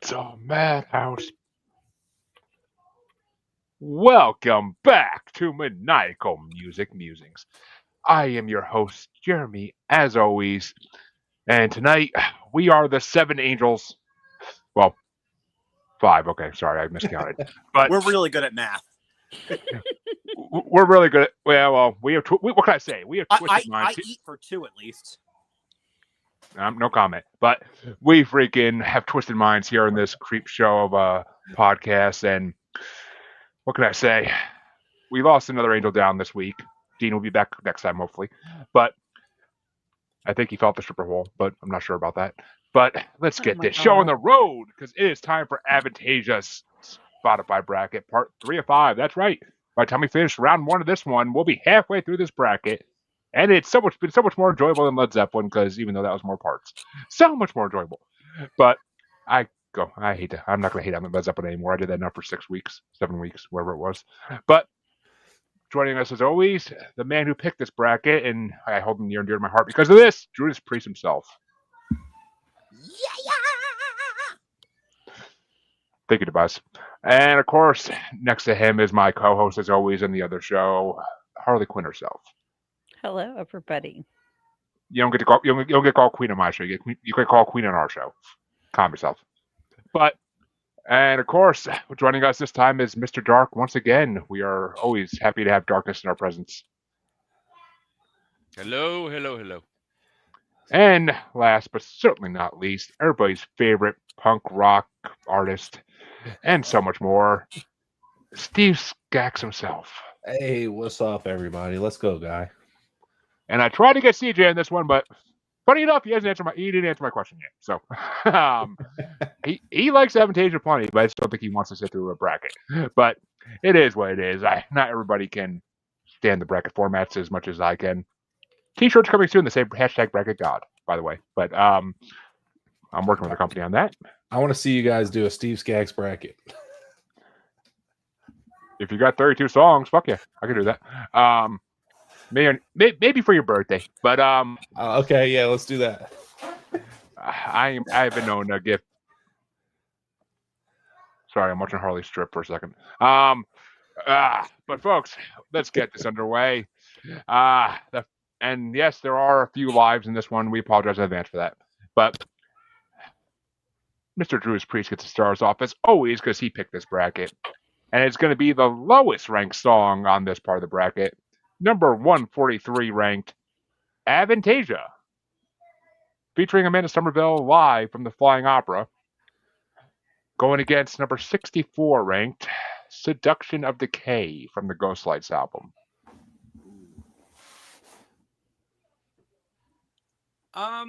the Madhouse. Welcome back to Maniacal Musings. I am your host, Jeremy, as always, and tonight we are the Seven Angels. Well, five. Okay, sorry, I miscounted. But we're really good at math. We're really good at. Well, we have. What can I say? We have twisted minds. I eat for two at least. No comment. But we freaking have twisted minds here in this creep show of a podcast, and what can I say? We lost another angel down this week. Dean will be back next time, hopefully. But I think he felt the stripper hole, but I'm not sure about that. But let's get this show on the road, because it is time for Avantasia's Spotify bracket, part 3 of 5. That's right. By the time we finish round 1 of this one, we'll be halfway through this bracket. And it's been so much more enjoyable than Led Zeppelin, because even though that was more parts, so much more enjoyable. But I hate that. I'm not going to hate on Led Zeppelin anymore. I did that now for 6 weeks, 7 weeks, wherever it was. But joining us as always, the man who picked this bracket, and I hold him near and dear to my heart because of this, Judas Priest himself. Yeah. Thank you, Tobias. And of course, next to him is my co-host as always in the other show, Harley Quinn herself. Hello, everybody. You don't get called Queen on my show. You get called Queen on our show. Calm yourself. And of course, joining us this time is Mr. Dark once again. We are always happy to have darkness in our presence. Hello. And last but certainly not least, everybody's favorite punk rock artist and so much more, Steve Skaggs himself. Hey, what's up, everybody? Let's go, guy. And I tried to get CJ in this one, but funny enough, he didn't answer my question yet. So he likes Avantasia plenty, but I just don't think he wants to sit through a bracket. But it is what it is. Not everybody can stand the bracket formats as much as I can. T-shirts coming soon. The same hashtag bracket god, by the way. But I'm working with a company on that. I want to see you guys do a Steve Skaggs bracket. If you got 32 songs, fuck yeah, I can do that. Maybe for your birthday, but okay, yeah, let's do that. I've been known to give. Sorry, I'm watching Harley strip for a second. But folks, let's get this underway. And yes, there are a few lives in this one. We apologize in advance for that. But Mr. Judas Priest gets the stars off as always because he picked this bracket, and it's going to be the lowest ranked song on this part of the bracket. Number 143 ranked, Avantasia, featuring Amanda Somerville live from the Flying Opera. Going against number 64 ranked, Seduction of Decay from the Ghostlights album. I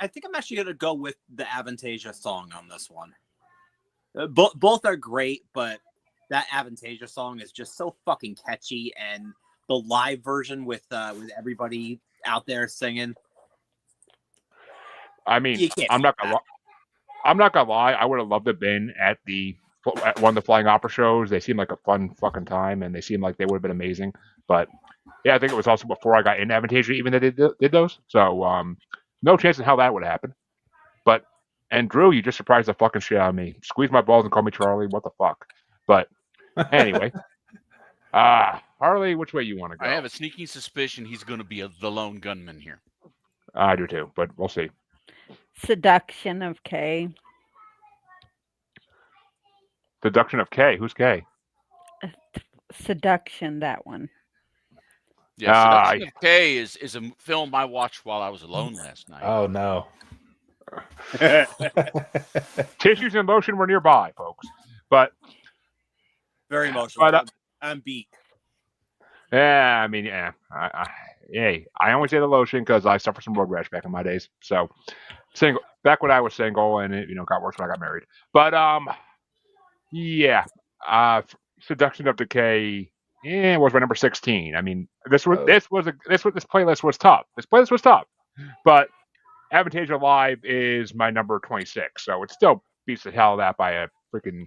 think I'm actually going to go with the Avantasia song on this one. Both are great, but that Avantasia song is just so fucking catchy, and the live version with everybody out there singing. I mean, I'm not gonna lie. I would have loved to have been at one of the Flying Opera shows. They seemed like a fun fucking time, and they seemed like they would have been amazing. But yeah, I think it was also before I got into Avantasia, even that they did those. So no chance in hell that would happen. And Drew, you just surprised the fucking shit out of me. Squeeze my balls and call me Charlie. What the fuck? But anyway, Harley, which way you want to go? I have a sneaking suspicion he's going to be the lone gunman here. I do too, but we'll see. Seduction of K. Seduction of K. Who's K? Seduction, that one. Yeah, Seduction of K is a film I watched while I was alone last night. Oh, no. Tissues and lotion were nearby, folks. But very emotional. But, I'm beat. Yeah, I mean, yeah. I only say the lotion because I suffered some road rash back in my days. So, back when I was single, and it got worse when I got married. But yeah, Seduction of Decay. Yeah, was my number 16. I mean, this playlist was tough. This playlist was tough, but Avantasia Live is my number 26, so it still beats the hell out of that by a freaking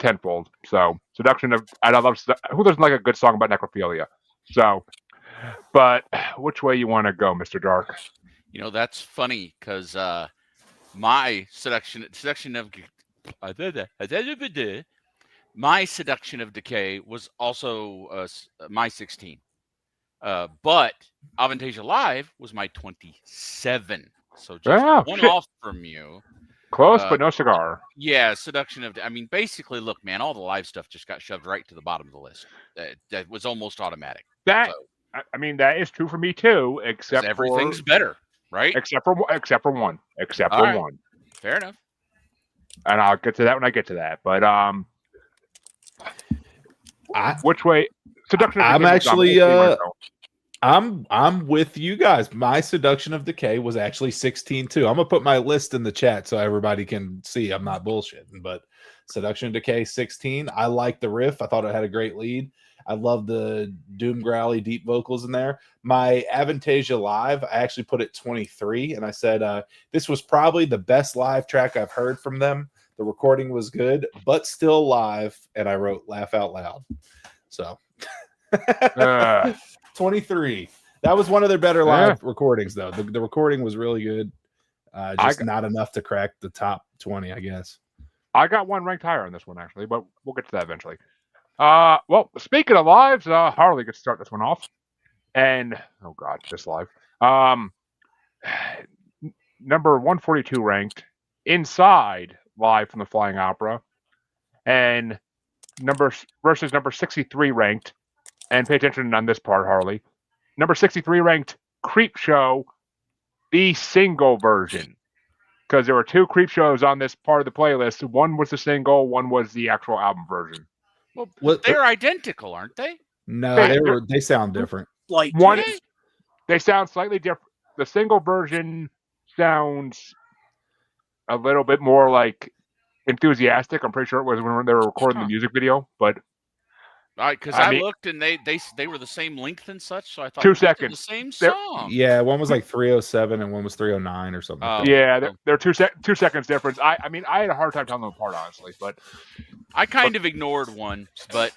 tenfold. So, Seduction of, and I love, who doesn't like a good song about necrophilia? So, but which way you want to go, Mr. Dark? That's funny because my seduction of decay was also my 16. But Avantasia Live was my 27. So just one off from you. Close, but no cigar. Yeah, seduction of. I mean, basically, look, man, all the live stuff just got shoved right to the bottom of the list. That was almost automatic. That I mean, that is true for me too. Except everything's for, better, right? Except for one. One. Fair enough. And I'll get to that when I get to that. But which way? Seduction of Decay. I'm actually I'm with you guys. My Seduction of Decay was actually 16 too. I'm gonna put my list in the chat so everybody can see I'm not bullshitting. But Seduction of Decay 16. I like the riff. I thought it had a great lead. I love the doom growly deep vocals in there. My Avantasia Live, I actually put it 23, and I said this was probably the best live track I've heard from them. The recording was good, but still live, and I wrote laugh out loud. So 23. That was one of their better live recordings, though. The recording was really good. Just not enough to crack the top 20, I guess. I got one ranked higher on this one, actually, but we'll get to that eventually. Well, speaking of lives, Harley gets to start this one off. And, oh God, this live. Number 142 ranked, Inside, live from the Flying Opera. And versus number 63 ranked, and pay attention on this part, Harley. Number 63 ranked, Creep Show, the single version. Because there were two Creep Shows on this part of the playlist. One was the single, one was the actual album version. Well, they're identical, aren't they? No, they sound different. Like they sound slightly different. The single version sounds a little bit more like enthusiastic. I'm pretty sure it was when they were recording the music video, but because I looked and they were the same length and such, so I thought 2 seconds. The same song. Yeah, one was like 307 and one was 309 or something. Yeah, they're 2 seconds difference. I mean, I had a hard time telling them apart, honestly, but I kind of ignored one, but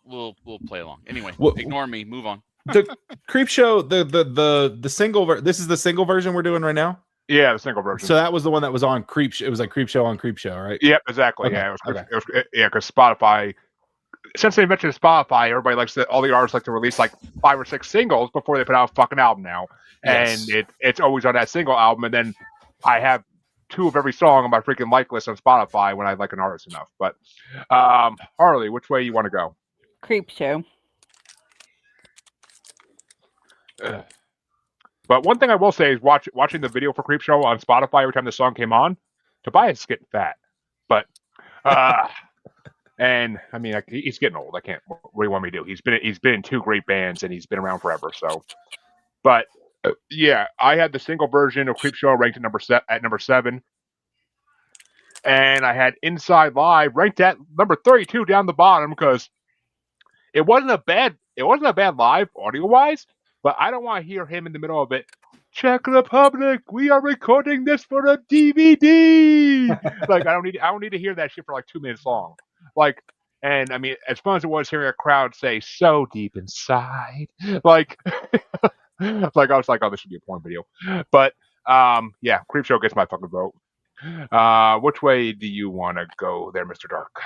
we'll play along anyway. Ignore me. Move on. The Creep Show, the single. This is the single version we're doing right now. Yeah, the single version. So that was the one that was on Creep. It was like Creep Show on Creep Show, right? Yep, exactly. Okay. Yeah, it was because Spotify. Since they mentioned Spotify, everybody likes all the artists like to release like 5 or 6 singles before they put out a fucking album now, and it's always on that single album. And then I have 2 of every song on my freaking like list on Spotify when I like an artist enough. But Harley, which way you want to go? Creep Show. But one thing I will say is watching the video for Creep Show on Spotify every time the song came on, Tobias is getting fat. But and I mean, he's getting old. I can't. What do you want me to do? He's been in 2 great bands and he's been around forever. So, but yeah, I had the single version of Creep Show ranked at number 7, and I had Inside Live ranked at number 32 down the bottom because it wasn't a bad live audio wise, but I don't want to hear him in the middle of it. Czech Republic, we are recording this for a DVD. Like I don't need to hear that shit for like 2 minutes long. Like, and I mean, as fun as it was hearing a crowd say "so deep inside," like, like I was like, "Oh, this should be a porn video." But yeah, Creep Show gets my fucking vote. Which way do you want to go, there, Mr. Dark?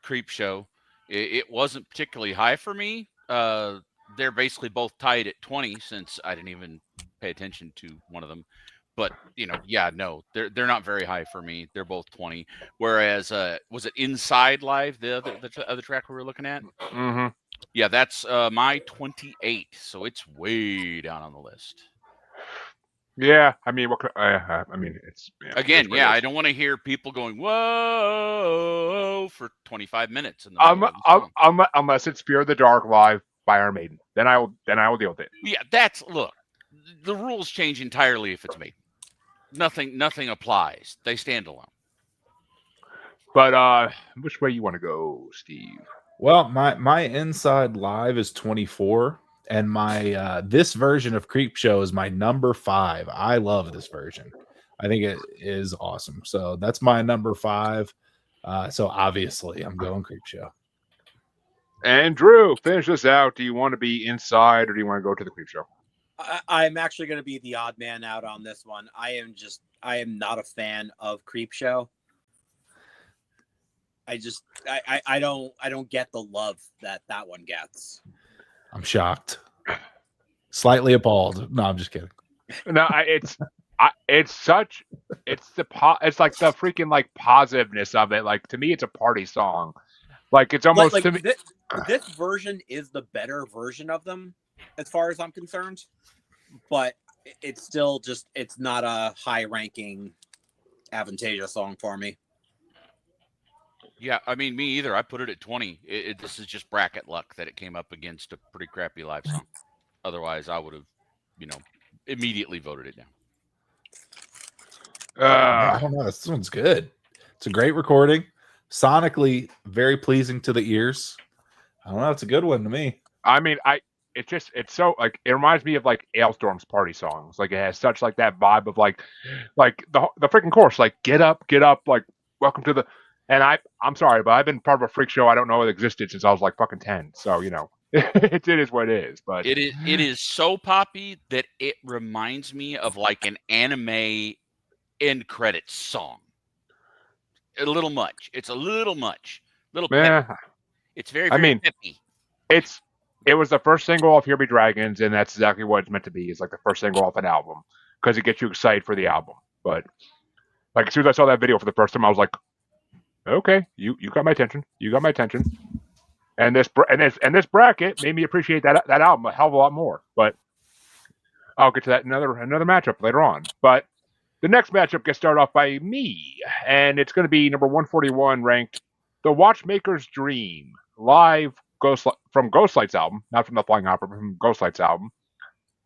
Creep Show. It wasn't particularly high for me. They're basically both tied at 20 since I didn't even pay attention to one of them. But they're not very high for me. They're both 20. Whereas was it Inside Live, the other track we were looking at? Mm-hmm. Yeah, that's my 28. So it's way down on the list. Yeah, I mean, it's again. Yeah, I don't want to hear people going whoa for 25 minutes. Unless it's Fear the Dark live by Iron Maiden, then I will deal with it. Yeah, look. The rules change entirely if it's me. Nothing applies. They stand alone. But which way you want to go, Steve? Well, my Inside Live is 24, and my this version of Creep Show is my number 5. I love this version. I think it is awesome. So that's my number 5. So obviously I'm going Creep Show. And Drew, finish this out. Do you want to be Inside or do you want to go to the Creep Show? I'm actually going to be the odd man out on this one. I am not a fan of Creepshow. I don't get the love that one gets. I'm shocked. Slightly appalled. No, I'm just kidding. No, it's like the freaking like positiveness of it. Like to me, it's a party song. Like it's almost Like to me. this version is the better version of them, as far as I'm concerned. But it's still it's not a high ranking Avantasia song for me. Yeah, I mean, me either. I put it at 20. This is just bracket luck that it came up against a pretty crappy live song. Otherwise, I would have, immediately voted it down. I don't know. This one's good. It's a great recording. Sonically, very pleasing to the ears. I don't know. It's a good one to me. I mean, it's so like it reminds me of like Ailstorm's party songs. Like it has such like that vibe of like the freaking chorus, like get up, like welcome to the. And I'm sorry, but I've been part of a freak show I don't know it existed since I was like fucking 10. So it is what it is. But it is so poppy that it reminds me of like an anime end credits song. A little much. It's a little much. Little peppy. It's very peppy. It was the first single off Here Be Dragons, and that's exactly what it's meant to be. It's like the first single off an album because it gets you excited for the album. But like as soon as I saw that video for the first time, I was like, okay, you got my attention. You got my attention. And this bracket made me appreciate that album a hell of a lot more. But I'll get to that another matchup later on. But the next matchup gets started off by me, and it's going to be number 141 ranked The Watchmaker's Dream live from Ghostlight's album, not from the Flying Opera, but from Ghostlight's album.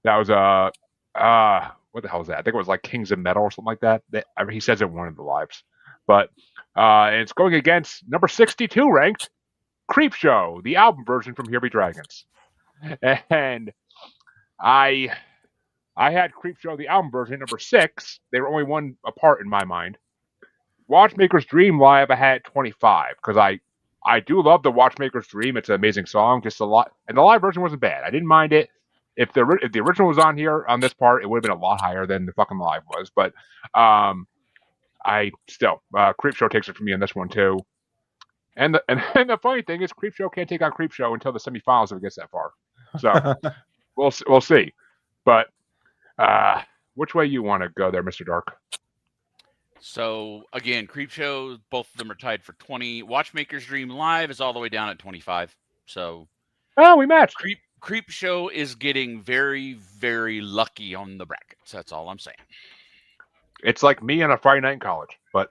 That was what the hell was that? I think it was like Kings of Metal or something like that. He says it in one of the lives. But it's going against number 62 ranked Creepshow, the album version from Here Be Dragons. And I had Creepshow, the album version, number 6. They were only one apart in my mind. Watchmaker's Dream live, I had 25 because I do love the Watchmaker's Dream. It's an amazing song, just a lot, and the live version wasn't bad. I didn't mind it. If the original was on here on this part, it would have been a lot higher than the fucking live was. But I still Creepshow takes it from me on this one too. And the funny thing is, Creepshow can't take on Creepshow until the semifinals if it gets that far. So we'll see. But which way you want to go there, Mr. Dark? So again, Creepshow, both of them are tied for 20. Watchmaker's Dream live is all the way down at 25. So we matched. Creepshow is getting very, very lucky on the brackets. That's all I'm saying. It's like me on a Friday night in college, but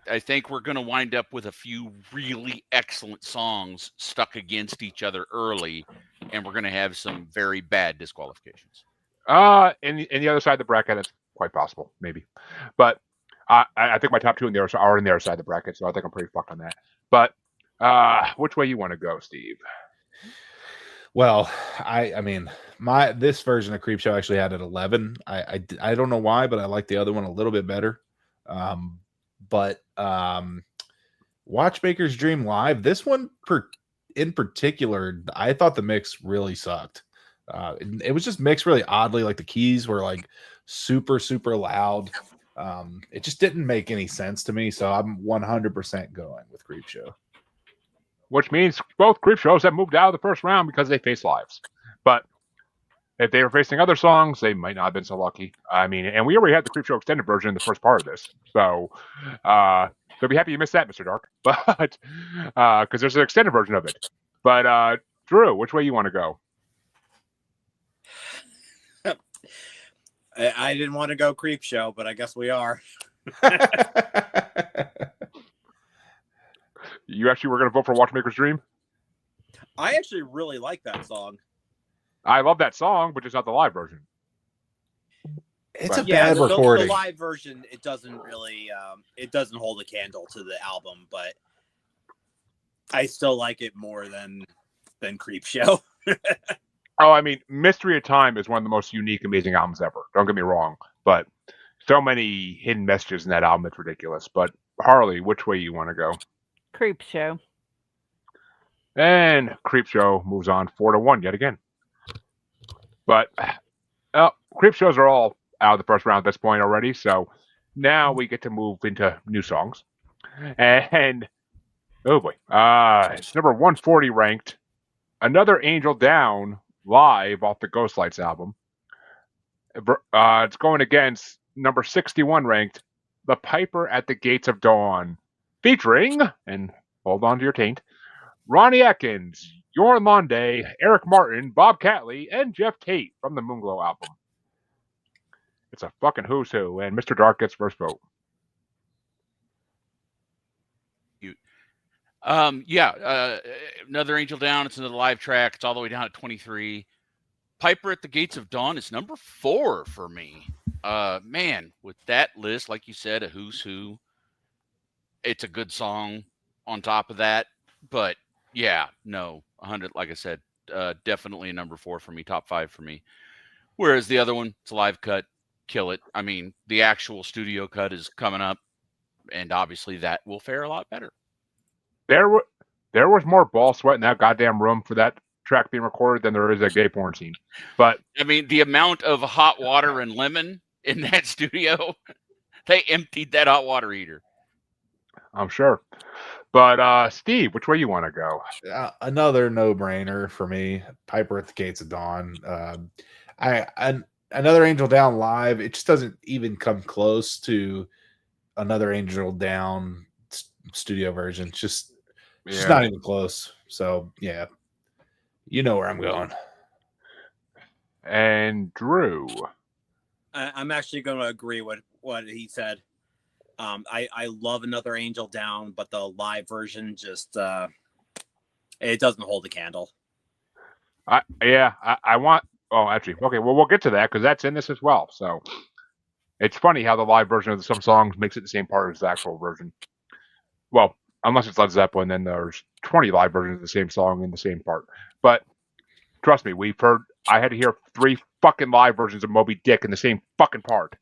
I think we're going to wind up with a few really excellent songs stuck against each other early, and we're going to have some very bad disqualifications. In the other side of the bracket, that's quite possible, maybe. But I think my top two in there are in the other side of the bracket, so I think I'm pretty fucked on that. But which way you want to go, Steve? Well, I mean, this version of Creepshow actually had at 11. I don't know why, but I like the other one a little bit better. But Watchmaker's Dream live, this one in particular, I thought the mix really sucked. It was just mixed really oddly. Like the keys were like super, super loud. It just didn't make any sense to me. So I'm 100% going with Creepshow. Which means both Creepshows have moved out of the first round because they face lives. But if they were facing other songs, they might not have been so lucky. I mean, and we already had the Creepshow extended version in the first part of this. So be happy you missed that, Mr. Dark. But because there's an extended version of it. But Drew, which way you want to go? I didn't want to go Creepshow, but I guess we are. You actually were going to vote for Watchmaker's Dream? I actually really like that song. I love that song, but just not the live version. It's a bad recording. The live version, it doesn't really, it doesn't hold a candle to the album, but I still like it more than Creepshow. Oh, I mean, Mystery of Time is one of the most unique, amazing albums ever. Don't get me wrong, but so many hidden messages in that album, it's ridiculous. But Harley, which way you want to go? Creepshow. And Creepshow moves on 4-1 yet again. But creep shows are all out of the first round at this point already. So now we get to move into new songs. And oh boy, it's number 140 ranked. Another Angel Down live off the Ghost Lights album. It's going against number 61 ranked, The Piper at the Gates of Dawn, featuring, and hold on to your taint, Ronnie Atkins, Jorn Londe, Eric Martin, Bob Catley, and Jeff Tate from the Moonglow album. It's a fucking who's who, and Mr. Dark gets first vote. Another Angel Down. It's another live track. It's all the way down at 23. Piper at the Gates of Dawn is number 4 for me. Man, with that list, like you said, a who's who, it's a good song on top of that. But yeah, no, 100, like I said, definitely a number 4 for me, top 5 for me. Whereas the other one, it's a live cut, kill it. I mean, the actual studio cut is coming up, and obviously that will fare a lot better. There was more ball sweat in that goddamn room for that track being recorded than there is a gay porn scene. But I mean, the amount of hot water and lemon in that studio, they emptied that hot water heater. I'm sure. But Steve, which way you want to go? Another no-brainer for me. Piper at the Gates of Dawn. Another Angel Down live. It just doesn't even come close to another Angel Down studio version. It's just not even close. So yeah, you know where I'm going. And Drew, I'm actually going to agree with what he said. I love Another Angel Down, but the live version just it doesn't hold a candle. I want. Oh, actually, okay. Well, we'll get to that because that's in this as well. So it's funny how the live version of some songs makes it the same part as the actual version. Well, unless it's Led Zeppelin, then there's 20 live versions of the same song in the same part. But trust me, I had to hear 3 fucking live versions of Moby Dick in the same fucking part.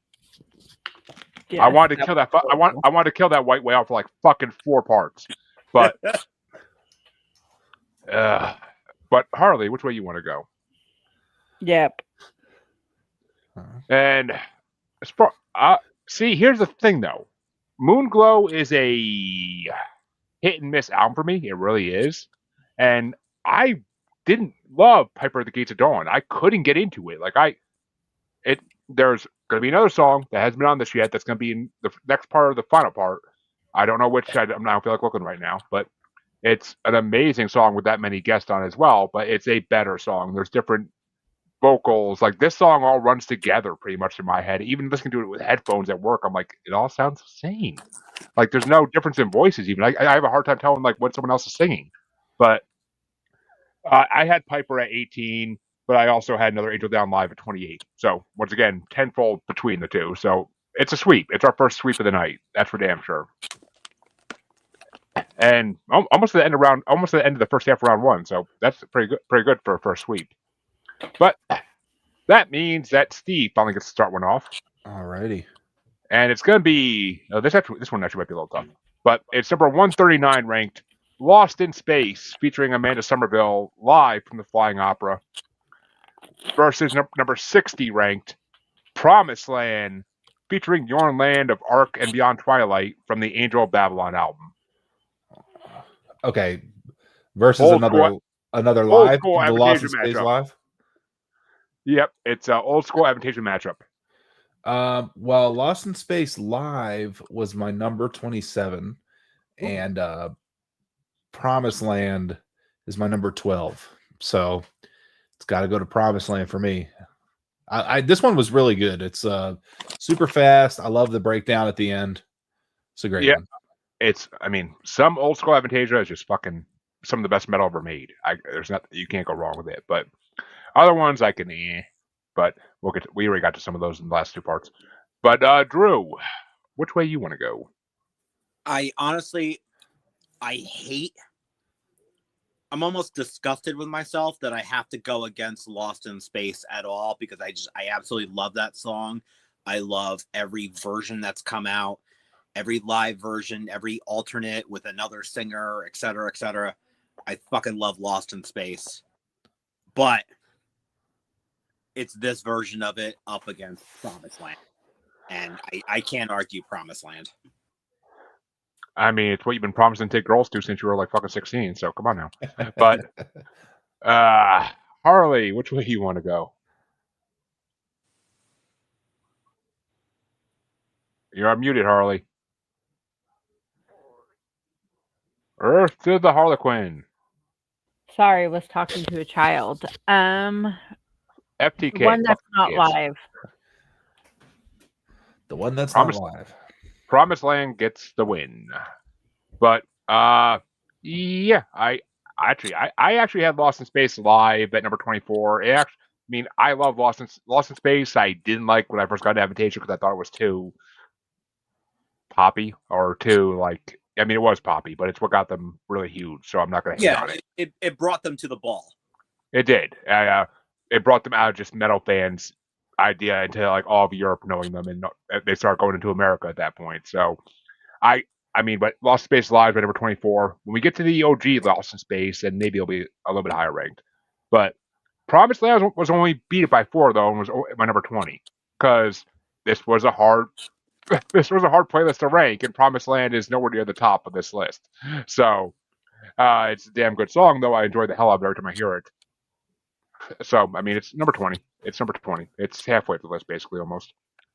Yes. I wanted to kill that. I wanted to kill that white whale for like fucking 4 parts. But Harley, which way you want to go? Yep. And see, here's the thing though. Moonglow is a hit and miss album for me. It really is. And I didn't love Piper at the Gates of Dawn. I couldn't get into it. There's going to be another song that hasn't been on this yet that's going to be in the next part of the final part. I don't know which. I don't feel like looking right now, but it's an amazing song with that many guests on as well, but it's a better song. There's different vocals. Like this song all runs together pretty much in my head. Even listening to it with headphones at work, I'm like, it all sounds the same. Like there's no difference in voices even. I have a hard time telling like what someone else is singing. But I had Piper at 18, but I also had another Angel Down live at 28. So once again, tenfold between the two. So it's a sweep. It's our first sweep of the night. That's for damn sure. And almost at the end of the first half of round 1. So that's pretty good for a first sweep. But that means that Steve finally gets to start one off. Alrighty. And it's going to be this one actually might be a little tough, but it's number 139 ranked, Lost in Space, featuring Amanda Somerville live from the Flying Opera, versus number 60 ranked, Promised Land, featuring Jorn Land of Ark and Beyond Twilight from the Angel of Babylon album. Okay, versus another live, the Lost in Space live. Yep, it's an old school Avantasia matchup. Well, Lost in Space live was my number 27, and Promised Land is my number 12. So it's got to go to Promised Land for me. This one was really good. It's super fast. I love the breakdown at the end. It's a great one. Some old school Avantasia is just fucking some of the best metal ever made. You can't go wrong with it. But other ones I can, but we already got to some of those in the last 2 parts. But Drew, which way you want to go? I'm almost disgusted with myself that I have to go against Lost in Space at all, because I absolutely love that song. I love every version that's come out, every live version, every alternate with another singer, etc., etc. I fucking love Lost in Space. But it's this version of it up against Promised Land. And I can't argue Promised Land. I mean, it's what you've been promising to take girls to since you were like fucking 16. So come on now. But Harley, which way you want to go? You're unmuted, Harley. Earth to the Harlequin. Sorry, was talking to a child. FTK. One that's fuck not yes. live. The one that's Promised- not live. Promised Land gets the win. But yeah, I actually had Lost in Space live at number 24. I love Lost in Space. I didn't like when I first got to Avantasia because I thought it was too poppy or too like. I mean, it was poppy, but it's what got them really huge. So I'm not going to hate on it. It brought them to the ball. It did. It brought them out of just metal fans' idea into like all of Europe knowing them, and they start going into America at that point. So but Lost in Space Live at number 24. When we get to the OG Lost in Space, and maybe it'll be a little bit higher ranked. But Promised Land was only beat by 4 though, and was my number 20 because this was a hard playlist to rank, and Promised Land is nowhere near the top of this list. So it's a damn good song, though. I enjoy the hell out of it every time I hear it. So I mean, it's number 20. It's number 20. It's halfway through the list, basically, almost.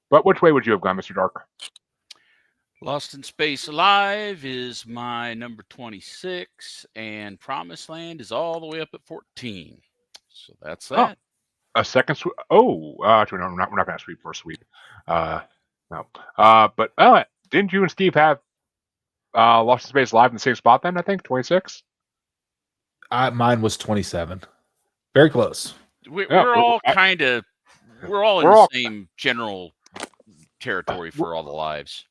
But which way would you have gone, Mr. Dark? Lost in Space Alive is my number 26, and Promised Land is all the way up at 14. So that's that. A second sweep. Actually, no, we're not going to sweep for a sweep. No. But didn't you and Steve have Lost in Space Live in the same spot then? I think 26. Mine was 27. Very close. We're all in the same general territory for all the lives.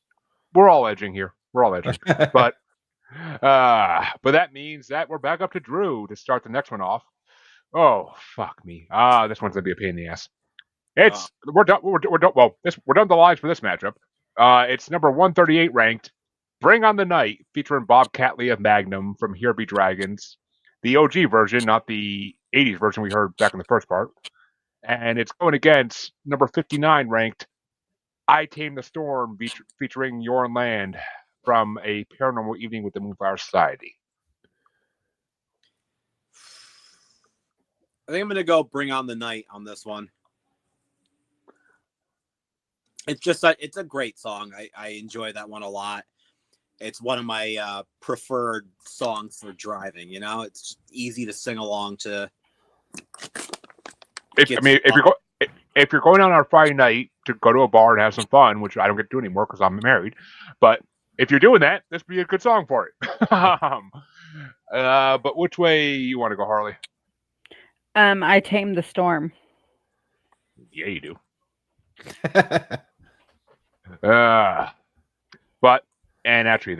We're all edging here. But that means that we're back up to Drew to start the next one off. Oh fuck me! This one's gonna be a pain in the ass. We're done. We're done. Well, we're done the lives for this matchup. It's number 138 ranked. Bring on the Night, featuring Bob Catley of Magnum from Here Be Dragons, the OG version, not the 80s version we heard back in the first part. And it's going against number 59 ranked I Tame the Storm, featuring Yorn Land from A Paranormal Evening with the Moonflower Society. I think I'm going to go Bring on the Night on this one. It's a great song. I enjoy that one a lot. It's one of my preferred songs for driving. You know, it's just easy to sing along to. If you're going out on a Friday night to go to a bar and have some fun, which I don't get to do anymore because I'm married, but if you're doing that, this would be a good song for it. But which way you want to go, Harley? I Tame the Storm. Yeah, you do. But actually,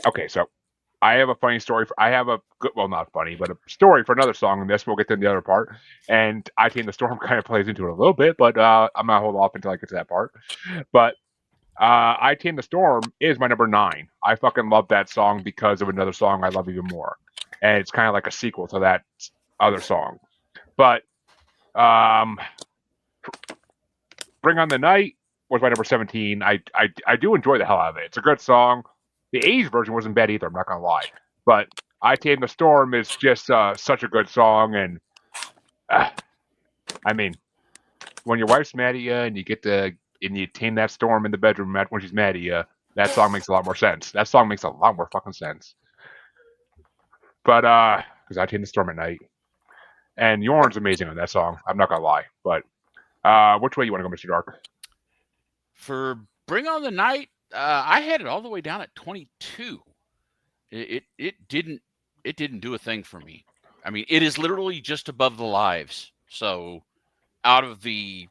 okay. So I have a funny story. I have a good, well, not funny, but a story for another song in this. We'll get to the other part, and I Tame the Storm kind of plays into it a little bit, but I'm gonna hold off until I get to that part. But I Tame the Storm is my number 9. I fucking love that song because of another song I love even more, and it's kind of like a sequel to that other song. But Bring on the Night was my number 17. I do enjoy the hell out of it. It's a good song. The 80s version wasn't bad either, I'm not going to lie. But I Tame the Storm is just such a good song. And I mean, when your wife's mad at you and you tame that storm in the bedroom when she's mad at you, that song makes a lot more sense. That song makes a lot more fucking sense. But, because I Tame the Storm at night. And Yorn's amazing on that song. I'm not going to lie. But which way you want to go, Mr. Dark? For Bring on the Night, I had it all the way down at 22. It didn't do a thing for me. I mean, it is literally just above the lives. So out of the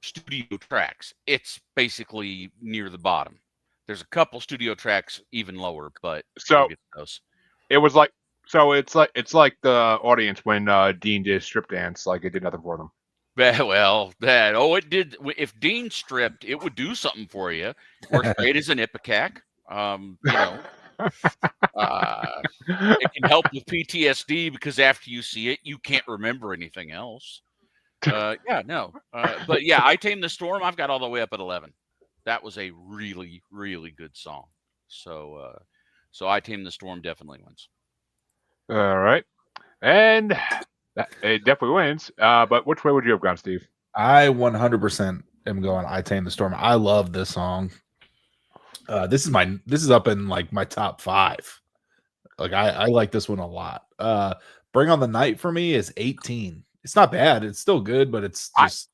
studio tracks, it's basically near the bottom. There's a couple studio tracks even lower, but so those. It was like, so it's like the audience when Dean did strip dance, like it did nothing for them. Well, it did. If Dean stripped, it would do something for you. Works great as an ipecac. It can help with PTSD because after you see it, you can't remember anything else. Yeah, no. But yeah, I Tamed the Storm. I've got all the way up at 11. That was a really, really good song. So, so I Tamed the Storm definitely wins. All right. And it definitely wins. But which way would you have gone, Steve? I 100% am going I Tame the Storm. I love this song. This is up in like my top 5. Like I like this one a lot. Bring on the Night for me is 18. It's not bad. It's still good, but it's just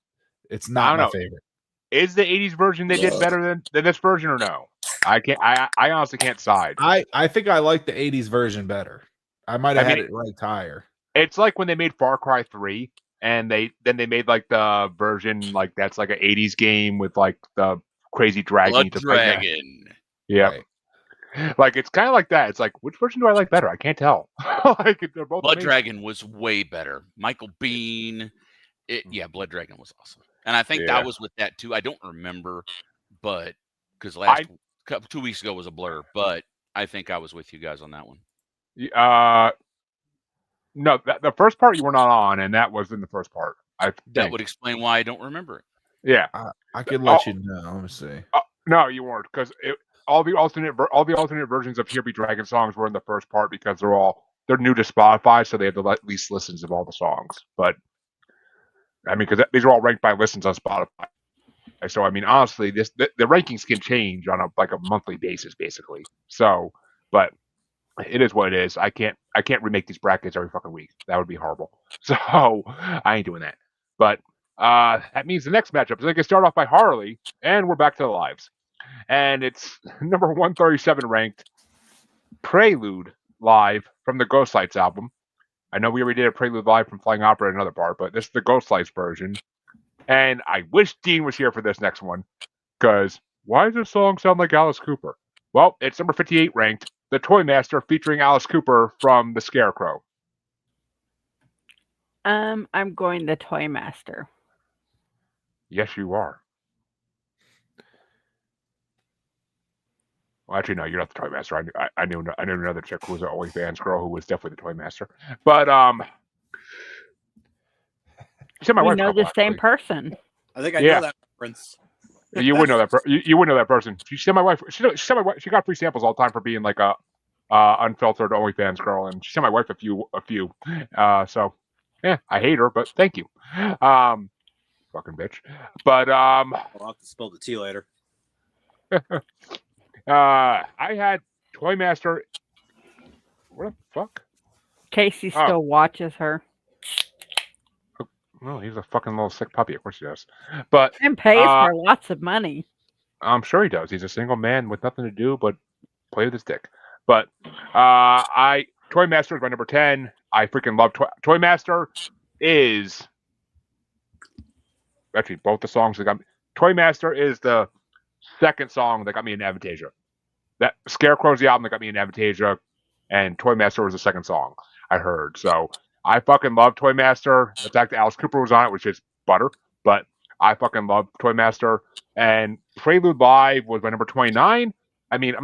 it's I not don't my know. favorite. Is the 80s version they did better than this version or no? I can't. I honestly can't side. I think I like the 80s version better. I might have had it ranked higher. It's like when they made Far Cry 3 and they made like the version like that's like an 80s game with like the crazy dragon. Blood Dragon. Yeah. Right. Like it's kind of like that. It's like which version do I like better? I can't tell. Like they're both Blood amazing. Dragon was way better. Michael Biehn. Blood Dragon was awesome. And I think that was with that too. I don't remember, but because 2 weeks ago was a blur, but I think I was with you guys on that one. No, the first part you were not on, and that was in the first part. That would explain why I don't remember it. Yeah, I can let you know. Let me see. No, you weren't, because all the alternate versions of Here Be Dragon songs were in the first part because they're new to Spotify, so they have the least listens of all the songs. But I mean, because these are all ranked by listens on Spotify. So I mean, honestly, the rankings can change on a monthly basis, basically. So, but it is what it is. I can't remake these brackets every fucking week. That would be horrible. So I ain't doing that. But that means the next matchup is I can start off by Harley, and we're back to the lives. And it's number 137 ranked Prelude live from the Ghost Lights album. I know we already did a Prelude live from Flying Opera in another part, but this is the Ghost Lights version. And I wish Dean was here for this next one, because why does this song sound like Alice Cooper? Well, it's number 58 ranked, The Toy Master featuring Alice Cooper from The Scarecrow. I'm going The Toy Master. Yes, you are. Well, actually, no, you're not the Toy Master. I knew another chick who was an OnlyFans girl who was definitely the Toy Master. But you said my We wife. know the same person. I think I know that reference. You wouldn't know that. You wouldn't know that person. She said my wife. She said my wife. She got free samples all the time for being like a unfiltered OnlyFans girl, and she sent my wife a few. So yeah, I hate her, but thank you. Fucking bitch. But I'll have to spill the tea later. I had Toy Master. What the fuck? Casey still watches her. Well, he's a fucking little sick puppy. Of course he does. But And pays her lots of money. I'm sure he does. He's a single man with nothing to do but play with his dick. But Toy Master is my number 10. I freaking love Toy Master. Is actually both the songs that got me. Toy Master is the second song that got me in Avantasia. That Scarecrow's the album that got me in Avantasia, and Toy Master was the second song I heard. So I fucking love Toy Master. The fact that Alice Cooper was on it was just butter, but I fucking love Toy Master. And Prelude Live was my number 29. I mean,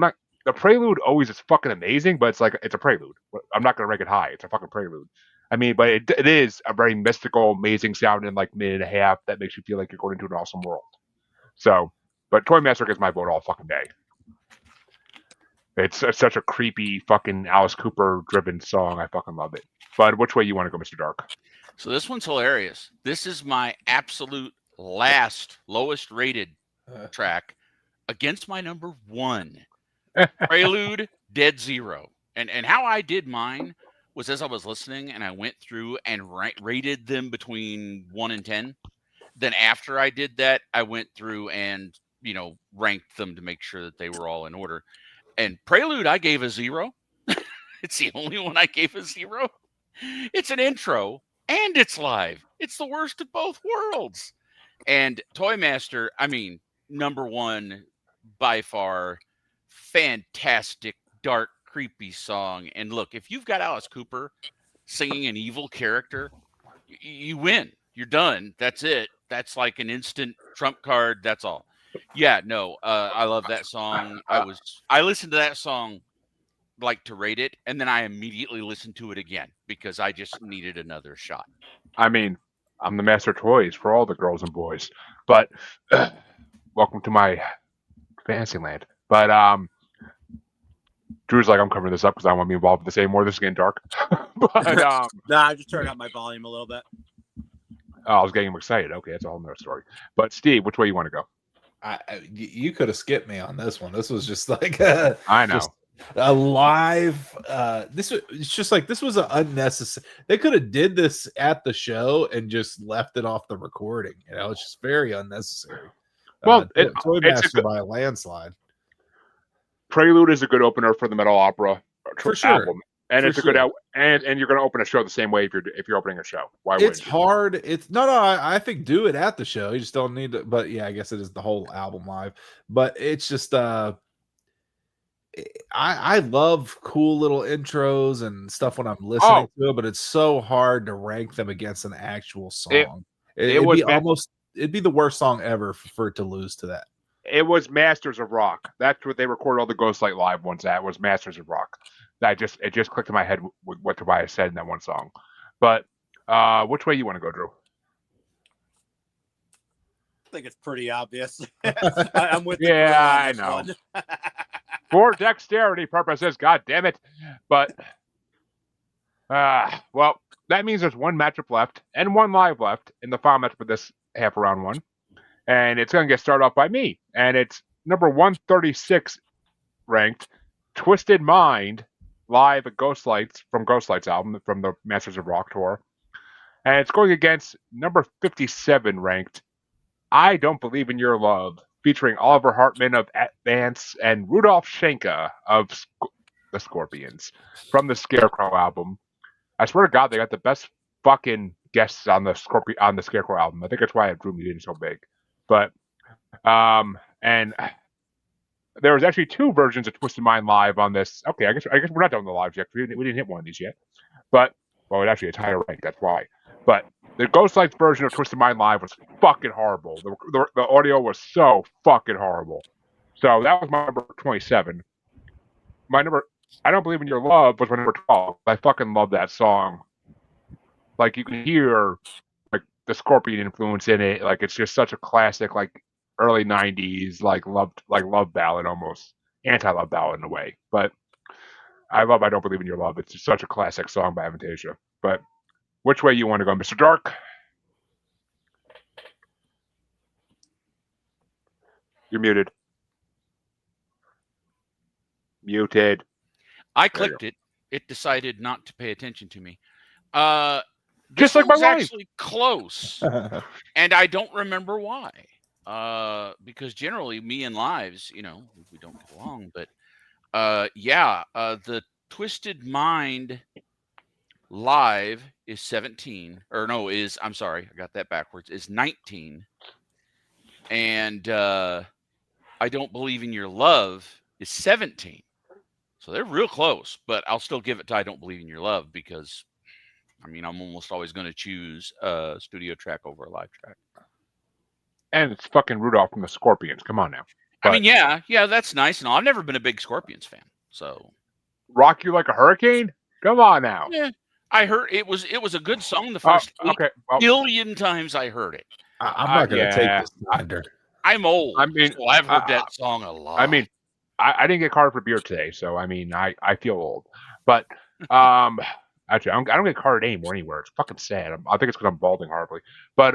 the Prelude always is fucking amazing, but it's a Prelude. I'm not gonna rank it high. It's a fucking Prelude. I mean, but it is a very mystical, amazing sounding like minute and a half that makes you feel like you're going into an awesome world. So, but Toy Master gets my vote all fucking day. It's such a creepy fucking Alice Cooper driven song. I fucking love it. But which way you want to go, Mr. Dark? So this one's hilarious. This is my absolute lowest rated track against my number 1. Prelude, Dead Zero. And how I did mine was as I was listening and I went through and rated them between 1 and 10. Then after I did that, I went through and, ranked them to make sure that they were all in order. And Prelude, I gave a 0. It's the only one I gave a 0. It's an intro and it's live. It's the worst of both worlds. And Toy Master, I mean, number 1 by far, fantastic, dark, creepy song. And look, if you've got Alice Cooper singing an evil character, you win. You're done. That's it. That's like an instant trump card. That's all. Yeah, no, I love that song. I listened to that song like to rate it, and then I immediately listen to it again because I just needed another shot. I mean, I'm the master of toys for all the girls and boys, but welcome to my fantasy land. But Drew's like, I'm covering this up because I want to be involved with this anymore. This is getting dark. But I just turned up my volume a little bit. I was getting excited. Okay, that's a whole nother story. But Steve, which way you want to go? You could have skipped me on this one. This was just like I know. just a live. It's just like this was an unnecessary. They could have did this at the show and just left it off the recording. You know, it's just very unnecessary. Well, Toymaster by a landslide. Prelude is a good opener for the metal opera For sure. album, and For it's a sure. good and you're going to open a show the same way if you're opening a show. Why would It's hard. It's no. I think do it at the show. You just don't need to. But yeah, I guess it is the whole album live. But it's just I love cool little intros and stuff when I'm listening to it, but it's so hard to rank them against an actual song. It'd be the worst song ever for it to lose to that. It was Masters of Rock. That's what they recorded all the Ghostlight Live ones at, was Masters of Rock. It just clicked in my head what Tobias said in that one song. But which way you want to go, Drew? I think it's pretty obvious. I'm with you. Yeah, I know. For dexterity purposes, god damn it. But well, that means there's one matchup left and one live left in the final matchup of this half of round one. And it's going to get started off by me. And it's number 136 ranked, Twisted Mind, live at Ghostlights, from Ghostlights album, from the Masters of Rock tour. And it's going against number 57 ranked, I Don't Believe in Your Love, featuring Oliver Hartman of Advance and Rudolf Schenka of the Scorpions, from the Scarecrow album. I swear to God, they got the best fucking guests on the Scarecrow album. I think that's why it drew me in so big. But and there was actually two versions of Twisted Mind live on this. Okay, I guess we're not done with the lives yet. We didn't hit one of these yet. But well, it actually a higher rank. That's why. But the Ghostlights version of Twisted Mind live was fucking horrible. The audio was so fucking horrible. So that was my number 27. My number, I Don't Believe in Your Love, was my number 12. I fucking love that song. Like, you can hear like the Scorpion influence in it. Like, it's just such a classic, like early 90s, like love ballad, almost anti-love ballad in a way. But I Don't Believe in Your Love. It's just such a classic song by Avantasia. But which way you want to go, Mr. Dark? You're muted. Muted. I clicked it. It decided not to pay attention to me. Just like my was wife. Actually close, and I don't remember why. Because generally, me and lives, we don't get along. But the Twisted Mind live is 17, or no, I'm sorry, I got that backwards. Is 19, and I Don't Believe in Your Love is 17. So they're real close, but I'll still give it to I Don't Believe in Your Love because, I'm almost always going to choose a studio track over a live track. And it's fucking Rudolph from the Scorpions. Come on now. But yeah, that's nice. And I've never been a big Scorpions fan, so Rock You Like a Hurricane? Come on now. Yeah, I heard it was a good song the first billion times I heard it. I'm not going to take this under. I'm old. So I've heard that song a lot. I didn't get carded for beer today, so I feel old. But actually, I don't get carded anymore anywhere. It's fucking sad. I think it's because I'm balding horribly. But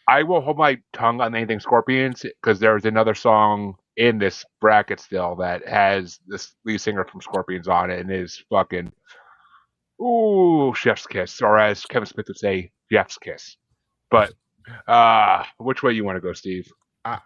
I will hold my tongue on anything Scorpions because there's another song in this bracket still that has this lead singer from Scorpions on it and is fucking chef's kiss, or as Kevin Smith would say, Jeff's kiss. But which way you want to go, Steve?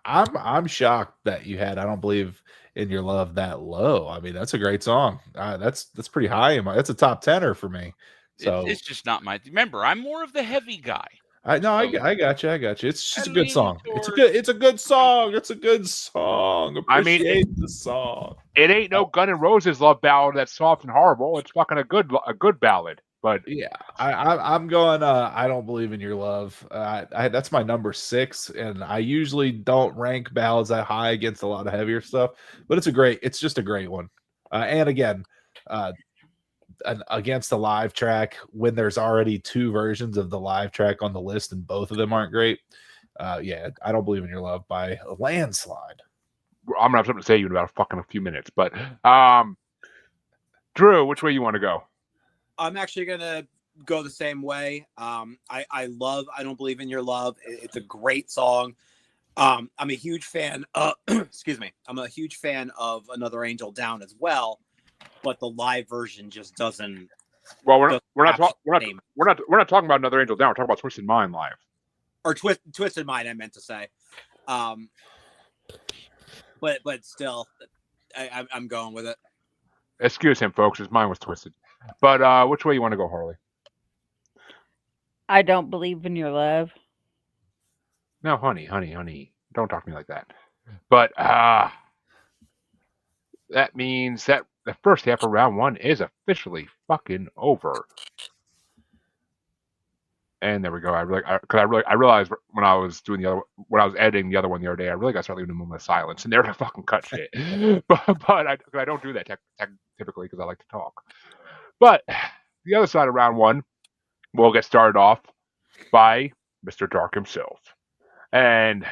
I'm shocked that you had I Don't Believe in Your Love that low. That's a great song. That's pretty high. That's a top 10er for me. So it's just not my. Remember, I'm more of the heavy guy. I got you. It's just a good song. It's a good song. It's a good song. Appreciate the song. It ain't no Gun N' Roses love ballad that's soft and horrible. It's fucking a good ballad. But yeah, I'm going. I Don't Believe in Your Love. That's my number 6, and I usually don't rank ballads that high against a lot of heavier stuff. But it's just a great one. And again, against a live track, when there's already 2 versions of the live track on the list and both of them aren't great. Yeah, I Don't Believe in Your Love by a landslide. I'm gonna have something to say to you in about a few minutes, but Drew, which way you want to go? I'm actually gonna go the same way. I love I Don't Believe in Your Love. It's a great song. I'm a huge fan of excuse me. I'm a huge fan of Another Angel Down as well, but the live version just doesn't. Well, we're not talking about Another Angel Down. We're talking about Twisted Mind live. Or Twisted Mind, I meant to say. But still, I'm going with it. Excuse him, folks. His mind was twisted. But which way you want to go, Harley? I Don't Believe in Your Love. No, honey. Don't talk to me like that. But that means that the first half of round 1 is officially fucking over. And there we go. I realized when I was editing the other one the other day, I really got to start leaving a moment of silence, and there to fucking cut shit. but I don't do that typically because I like to talk. But the other side of round 1, we'll get started off by Mr. Dark himself, and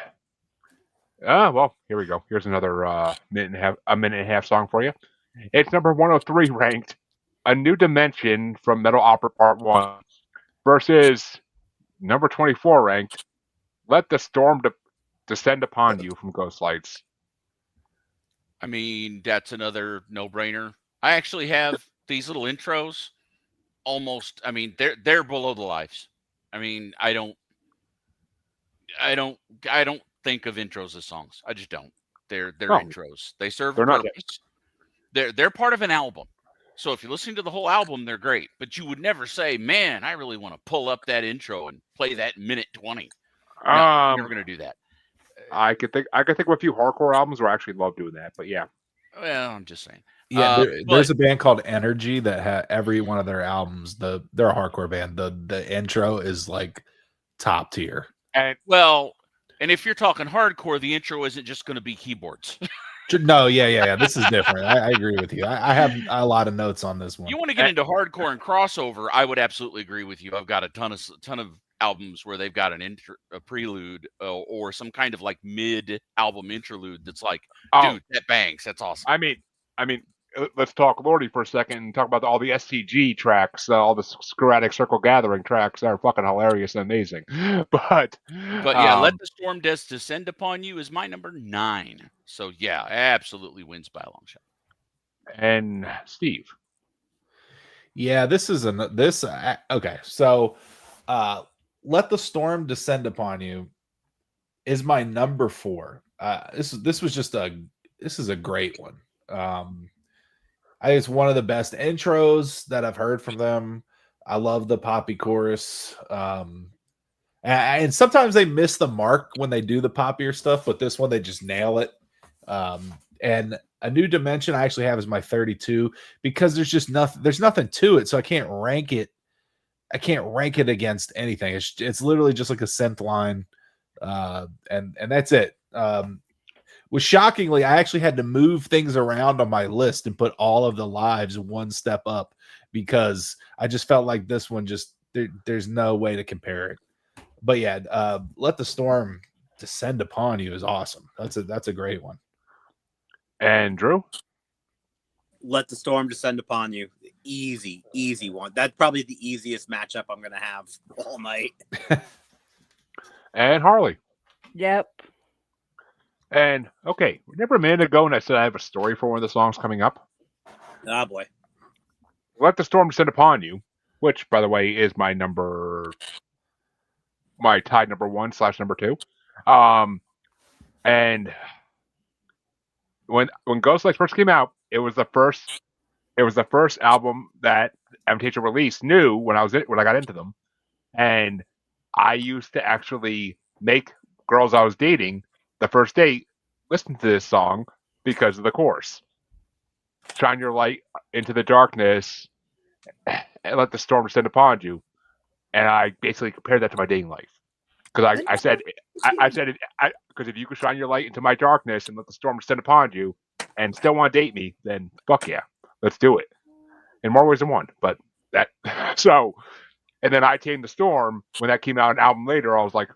well, here we go. Here's another minute and a half song for you. It's number 103 ranked, A New Dimension from Metal Opera Part 1. Versus number 24 ranked, Let the Storm Descend Upon You from Ghost Lights. I mean, that's another no-brainer. I actually have these little intros almost, I mean, they're below the lives. I mean, I don't think of intros as songs. I just don't. They're intros. They serve a purpose. They're part of an album. So if you're listening to the whole album, they're great. But you would never say, man, I really want to pull up that intro and play that minute 20. No, I'm never going to do that. I could think of a few hardcore albums where I actually love doing that, but yeah. Well, I'm just saying. Yeah, there's a band called Energy that every one of their albums, they're a hardcore band. The intro is like top tier. And if you're talking hardcore, the intro isn't just going to be keyboards. No, yeah. This is different. I agree with you. I have a lot of notes on this one. You want to get into hardcore and crossover? I would absolutely agree with you. I've got a ton of albums where they've got a prelude or some kind of like mid-album interlude that's like, dude, that bangs. That's awesome. I mean, let's talk Lordy for a second and talk about all the STG tracks, all the Sporadic Circle Gathering tracks that are fucking hilarious and amazing. But yeah, Let the Storm Descend Upon You is my number 9. So yeah, absolutely wins by a long shot. And Steve. Yeah, this is okay. So Let the Storm Descend Upon You is my number 4. This is a great one. I think it's one of the best intros that I've heard from them. I love the poppy chorus. And sometimes they miss the mark when they do the poppier stuff, but this one they just nail it. And A New Dimension I actually have as my 32 because there's nothing to it, so I can't rank it. I can't rank it against anything. It's literally just like a synth line, and that's it. Which shockingly, I actually had to move things around on my list and put all of the lives one step up because I just felt like this one there's no way to compare it. But yeah, Let the Storm Descend Upon You is awesome. That's a great one. And Drew? Let the Storm Descend Upon You. Easy one. That's probably the easiest matchup I'm going to have all night. And Harley? Yep. And okay, remember a minute ago when I said I have a story for one of the songs coming up? Ah, boy. Let the Storm Descend Upon You, which, by the way, is my tied number 1 / number 2. And when Ghost Lights first came out, it was the first album that Avantasia released new when I got into them, and I used to actually make girls I was dating the first date listen to this song because of the chorus. Shine your light into the darkness and let the storm descend upon you. And I basically compared that to my dating life. Because I said because if you could shine your light into my darkness and let the storm descend upon you and still want to date me, then fuck yeah. let's do it in more ways than one. But that so, and then I Tamed the Storm when that came out an album later. I was like,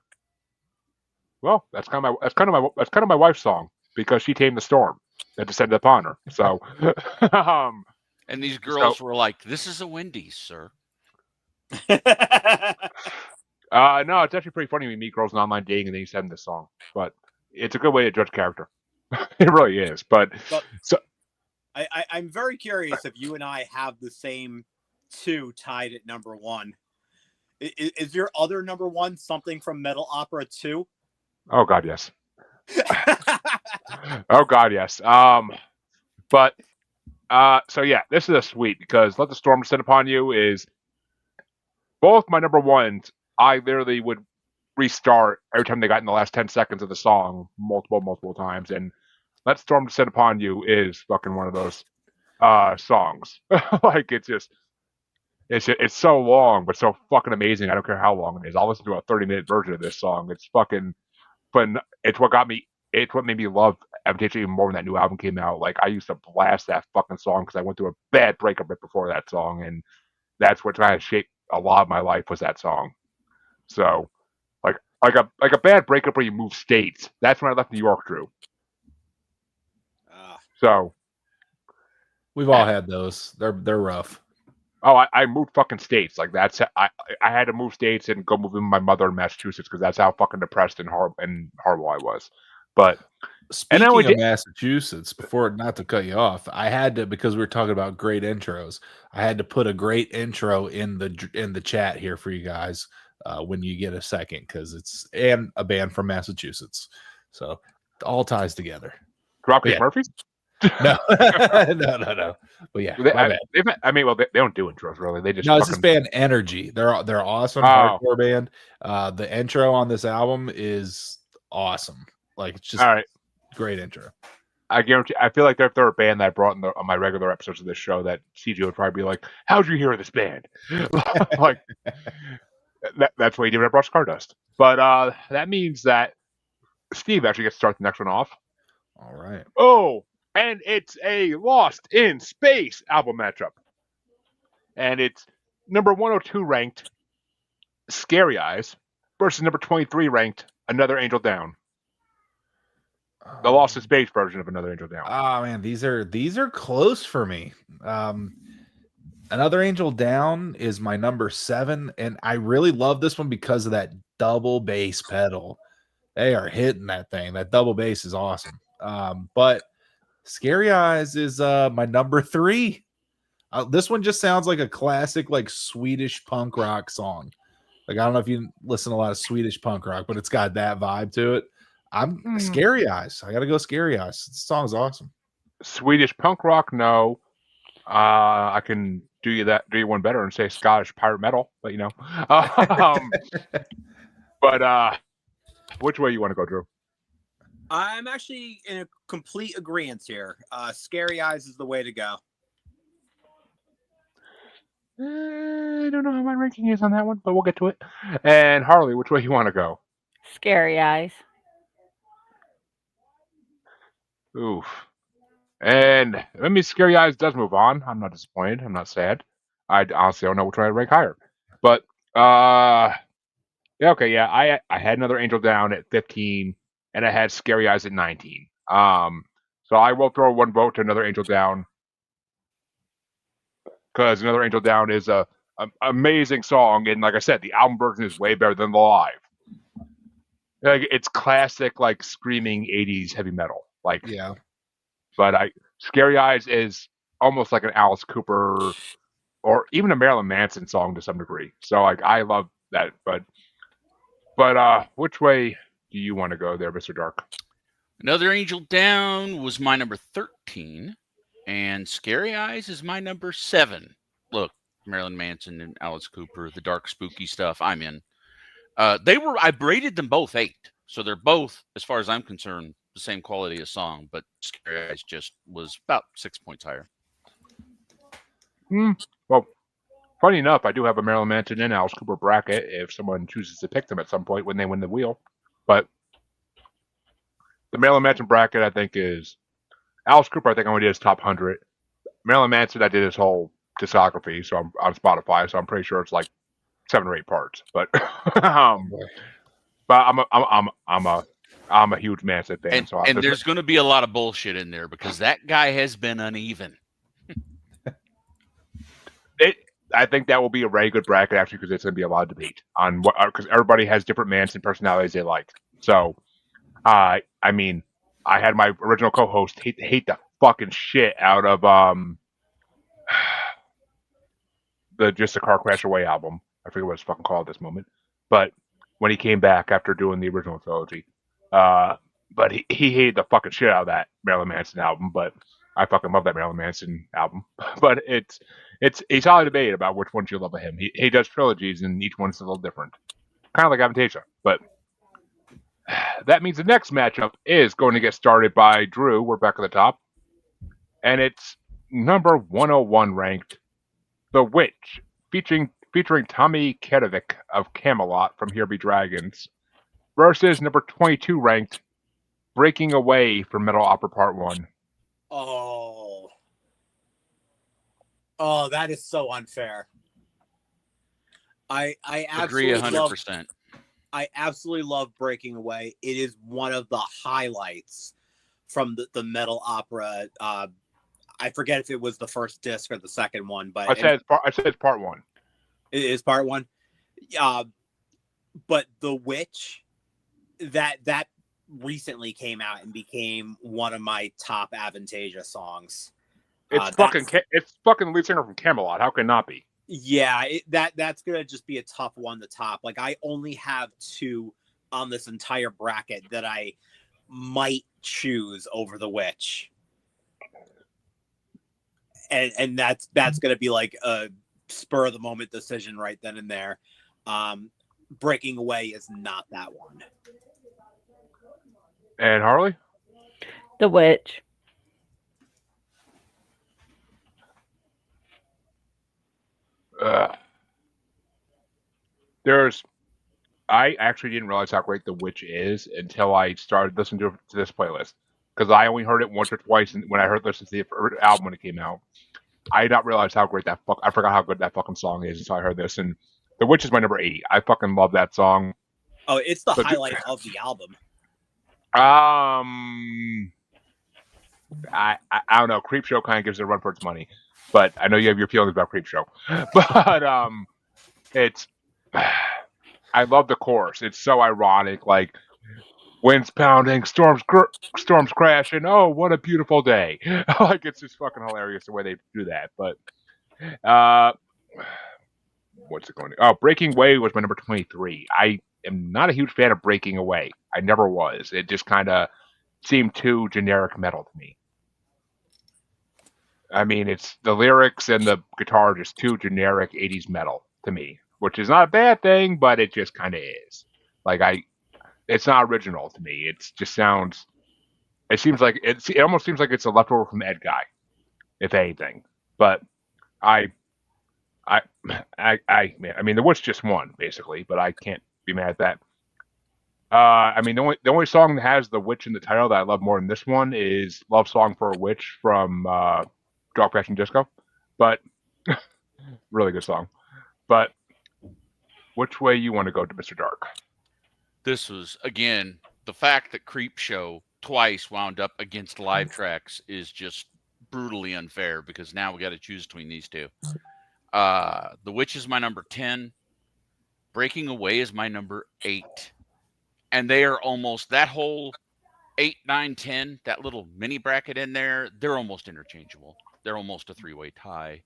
well, that's kind of my wife's song because she tamed the storm that descended upon her. So, And these girls were like, "This is a Wendy's, sir." no, it's actually pretty funny when you meet girls in online dating and they send this song. But it's a good way to judge character. It really is. But so I'm very curious if you and I have the same two tied at number one. Is your other number one something from Metal Opera 2? Oh God, yes. Oh God, yes. But so yeah, this is a sweet because "Let the Storm Descend Upon You" is both my number ones. I literally would restart every time they got in the last 10 seconds of the song multiple times, and "Let Storm Descend Upon You" is fucking one of those songs. Like it's so long but so fucking amazing. I don't care how long it is. I'll listen to a 30-minute version of this song. It's fucking fun. It's what made me love Avantasia even more when that new album came out. Like I used to blast that fucking song because I went through a bad breakup right before that song, and that's what kind of shaped a lot of my life was that song. So like a bad breakup where you move states. That's when I left New York, Drew. So We've all had those. They're rough. oh, I moved fucking states. Like I had to move states and go move in with my mother in Massachusetts because that's how fucking depressed and horrible I was. But Speaking of Massachusetts, not to cut you off, I had to, because we were talking about great intros, I had to put a great intro in the chat here for you guys when you get a second, because it's a band from Massachusetts, so it all ties together. Dropkick Murphys? No, no. But yeah, they don't do intros really. They just it's this band Energy. They're awesome hardcore band. The intro on this album is awesome. Like it's just all right. Great intro. I guarantee. I feel like if they're a band that I brought on my regular episodes of this show, that CJ would probably be like, "How'd you hear of this band?" Like that's why he did it at Brush Stardust. But that means that Steve actually gets to start the next one off. All right. Oh, and it's a Lost in Space album matchup, and it's number 102 ranked Scary Eyes versus number 23 ranked Another Angel Down. The Lost in Space version of Another Angel Down. Oh man, these are close for me. Another Angel Down is my number 7, and I really love this one because of that double bass pedal. They are hitting that thing. That double bass is awesome. But Scary Eyes is my number 3. This one just sounds like a classic, like Swedish punk rock song. Like I don't know if you listen to a lot of Swedish punk rock, but it's got that vibe to it. I'm Scary Eyes. I gotta go Scary Eyes. This song's awesome. Swedish punk rock, no. I can do you one better and say Scottish pirate metal, but you know. But which way you want to go, Drew? I'm actually in a complete agreement here. Scary Eyes is the way to go. I don't know how my ranking is on that one, but we'll get to it. And Harley, which way you want to go? Scary Eyes. Oof. And I mean, Scary Eyes does move on. I'm not disappointed. I'm not sad. I honestly don't know which one I'd rank higher. But yeah, okay, yeah. I had Another Angel Down at 15, and I had Scary Eyes at 19. So I will throw one vote to Another Angel Down because Another Angel Down is a amazing song, and like I said, the album version is way better than the live. Like it's classic, like screaming 80s heavy metal. Like yeah. But Scary Eyes is almost like an Alice Cooper or even a Marilyn Manson song to some degree. So like I love that. But which way do you want to go there, Mr. Dark? Another Angel Down was my number 13, and Scary Eyes is my number 7. Look, Marilyn Manson and Alice Cooper, the dark spooky stuff, I'm in. I rated them both 8. So they're both, as far as I'm concerned, the same quality of song, but Scary Eyes just was about 6 points higher. Well, funny enough, I do have a Marilyn Manson and Alice Cooper bracket if someone chooses to pick them at some point when they win the wheel. But the Marilyn Manson bracket, I think, is Alice Cooper. I think I'm going to do his top 100. Marilyn Manson, I did his whole discography, so I'm on Spotify, so I'm pretty sure it's like 7 or 8 parts. But but I'm a huge Manson fan. And, So and there's going to be a lot of bullshit in there because that guy has been uneven. I think that will be a very good bracket actually because it's going to be a lot of debate on what because everybody has different Manson personalities they like. So, I mean, I had my original co-host hate the fucking shit out of the Just a Car Crash Away album. I forget what it's fucking called at this moment. But when he came back after doing the original trilogy, but he hated the fucking shit out of that Marilyn Manson album. But I fucking love that Marilyn Manson album. But it's a solid debate about which ones you love of him. He does trilogies and each one's a little different, kind of like Avantasia. But that means the next matchup is going to get started by Drew. We're back at the top, and it's number 101 ranked The Witch, featuring Tommy Kedovic of Camelot from Here Be Dragons, versus number 22 ranked Breaking Away from Metal Opera Part 1. Oh, that is so unfair. I agree absolutely 100%. I absolutely love Breaking Away. It is one of the highlights from the metal opera. I forget if it was the first disc or the second one, but I said it's part 1. It is part 1. But The Witch, that recently came out and became one of my top Avantasia songs. It's fucking the lead singer from Camelot. How can it not be? Yeah, that's gonna just be a tough one to top. Like I only have 2 on this entire bracket that I might choose over The Witch, and that's gonna be like a spur of the moment decision right then and there. Breaking Away is not that one. And Harley? The Witch. I actually didn't realize how great The Witch is until I started listening to this playlist because I only heard it once or twice when I listened to the album when it came out. I did not realize how great I forgot how good that fucking song is until I heard this. And The Witch is my number 8. I fucking love that song. Oh, it's the highlight of the album. I don't know. Creepshow kind of gives it a run for its money, but I know you have your feelings about Creepshow. But it's I love the chorus. It's so ironic, like winds pounding, storms crashing. Oh, what a beautiful day! Like it's just fucking hilarious the way they do that. But what's it going to? Oh, Breaking Away was my number 23. I am not a huge fan of Breaking Away. I never was. It just kind of seemed too generic metal to me. I mean, it's the lyrics and the guitar are just too generic 80s metal to me, which is not a bad thing, but it just kind of is. Like it's not original to me. It just sounds. It seems like it almost seems like it's a leftover from Ed Guy, if anything. But I mean, The Witch just won basically, but I can't be mad at that. I mean, the only song that has The Witch in the title that I love more than this one is "Love Song for a Witch" from Dog Fashion Disco, but really good song. But which way you want to go to, Mr. Dark? This was, again, the fact that Creepshow twice wound up against Live Tracks is just brutally unfair because now we got to choose between these two. The Witch is my number 10. Breaking Away is my number 8. And they are almost, that whole 8, 9, 10, that little mini bracket in there, they're almost interchangeable. They're almost a 3-way tie.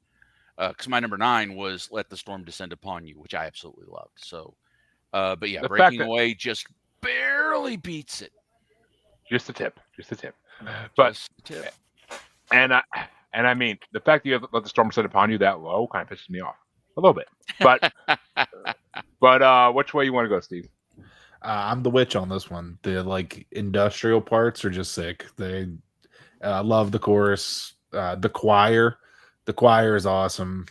Because my number 9 was Let the Storm Descend Upon You, which I absolutely loved. So, but yeah, Breaking Away just barely beats it. Just a tip. But just a tip. And I mean, the fact that you Let the Storm Descend Upon You that low kind of pisses me off a little bit. But which way you want to go, Steve? I'm the Witch on this one. The industrial parts are just sick. I love the chorus. The choir is awesome.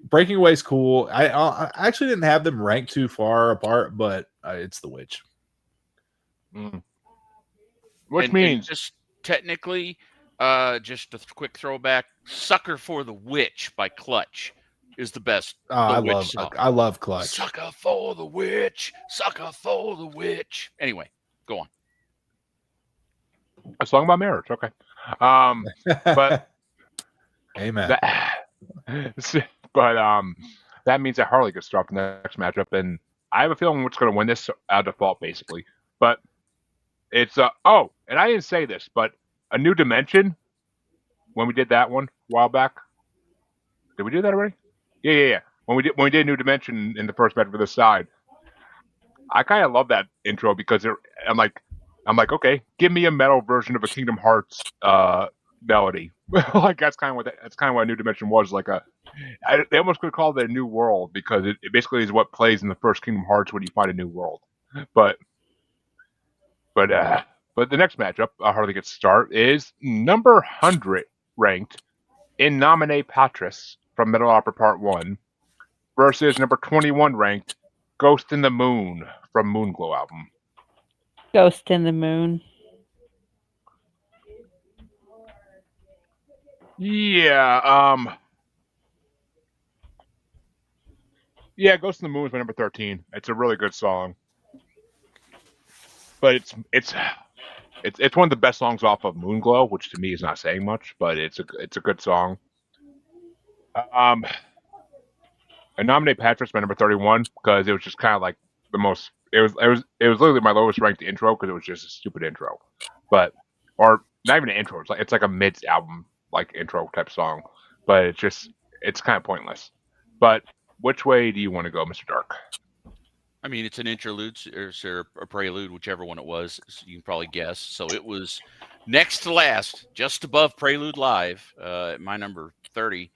Breaking Away is cool. I actually didn't have them ranked too far apart, but it's the Witch. Which means just technically Just a quick throwback. "Sucker for the Witch" by Clutch is the best. I Witch song. love Clutch. Sucker for the witch. Sucker for the witch. Anyway, go on. A song about marriage. Okay. But Amen. That means that Harley gets dropped in the next matchup, and I have a feeling what's going to win this out of default, basically. But it's and I didn't say this, but A New Dimension, when we did that one a while back. Did we do that already? Yeah. When we did A New Dimension in the first match for this side, I kind of love that intro because I'm like, okay, give me a metal version of a Kingdom Hearts melody. Like that's kind of what A New Dimension was. Like they almost could call it a new world because it basically is what plays in the first Kingdom Hearts when you find a new world. But the next matchup, Harley gets start, is number 100 ranked In Nomine Patris from Metal Opera Part 1 versus number 21 ranked Ghost in the Moon from Moonglow album. Ghost in the Moon. Yeah, Ghost in the Moon is my number 13. It's a really good song. But it's one of the best songs off of Moonglow, which to me is not saying much, but it's a good song. I nominate Patris my number 31 because it was just kind of like the most. It was literally my lowest ranked intro because it was just a stupid intro, or not even an intro. It's like a mid album like intro type song, but it's kind of pointless. But which way do you want to go, Mr. Dark? I mean, it's an interlude or a prelude, whichever one it was. So you can probably guess. So it was next to last, just above Prelude Live, at my number 30.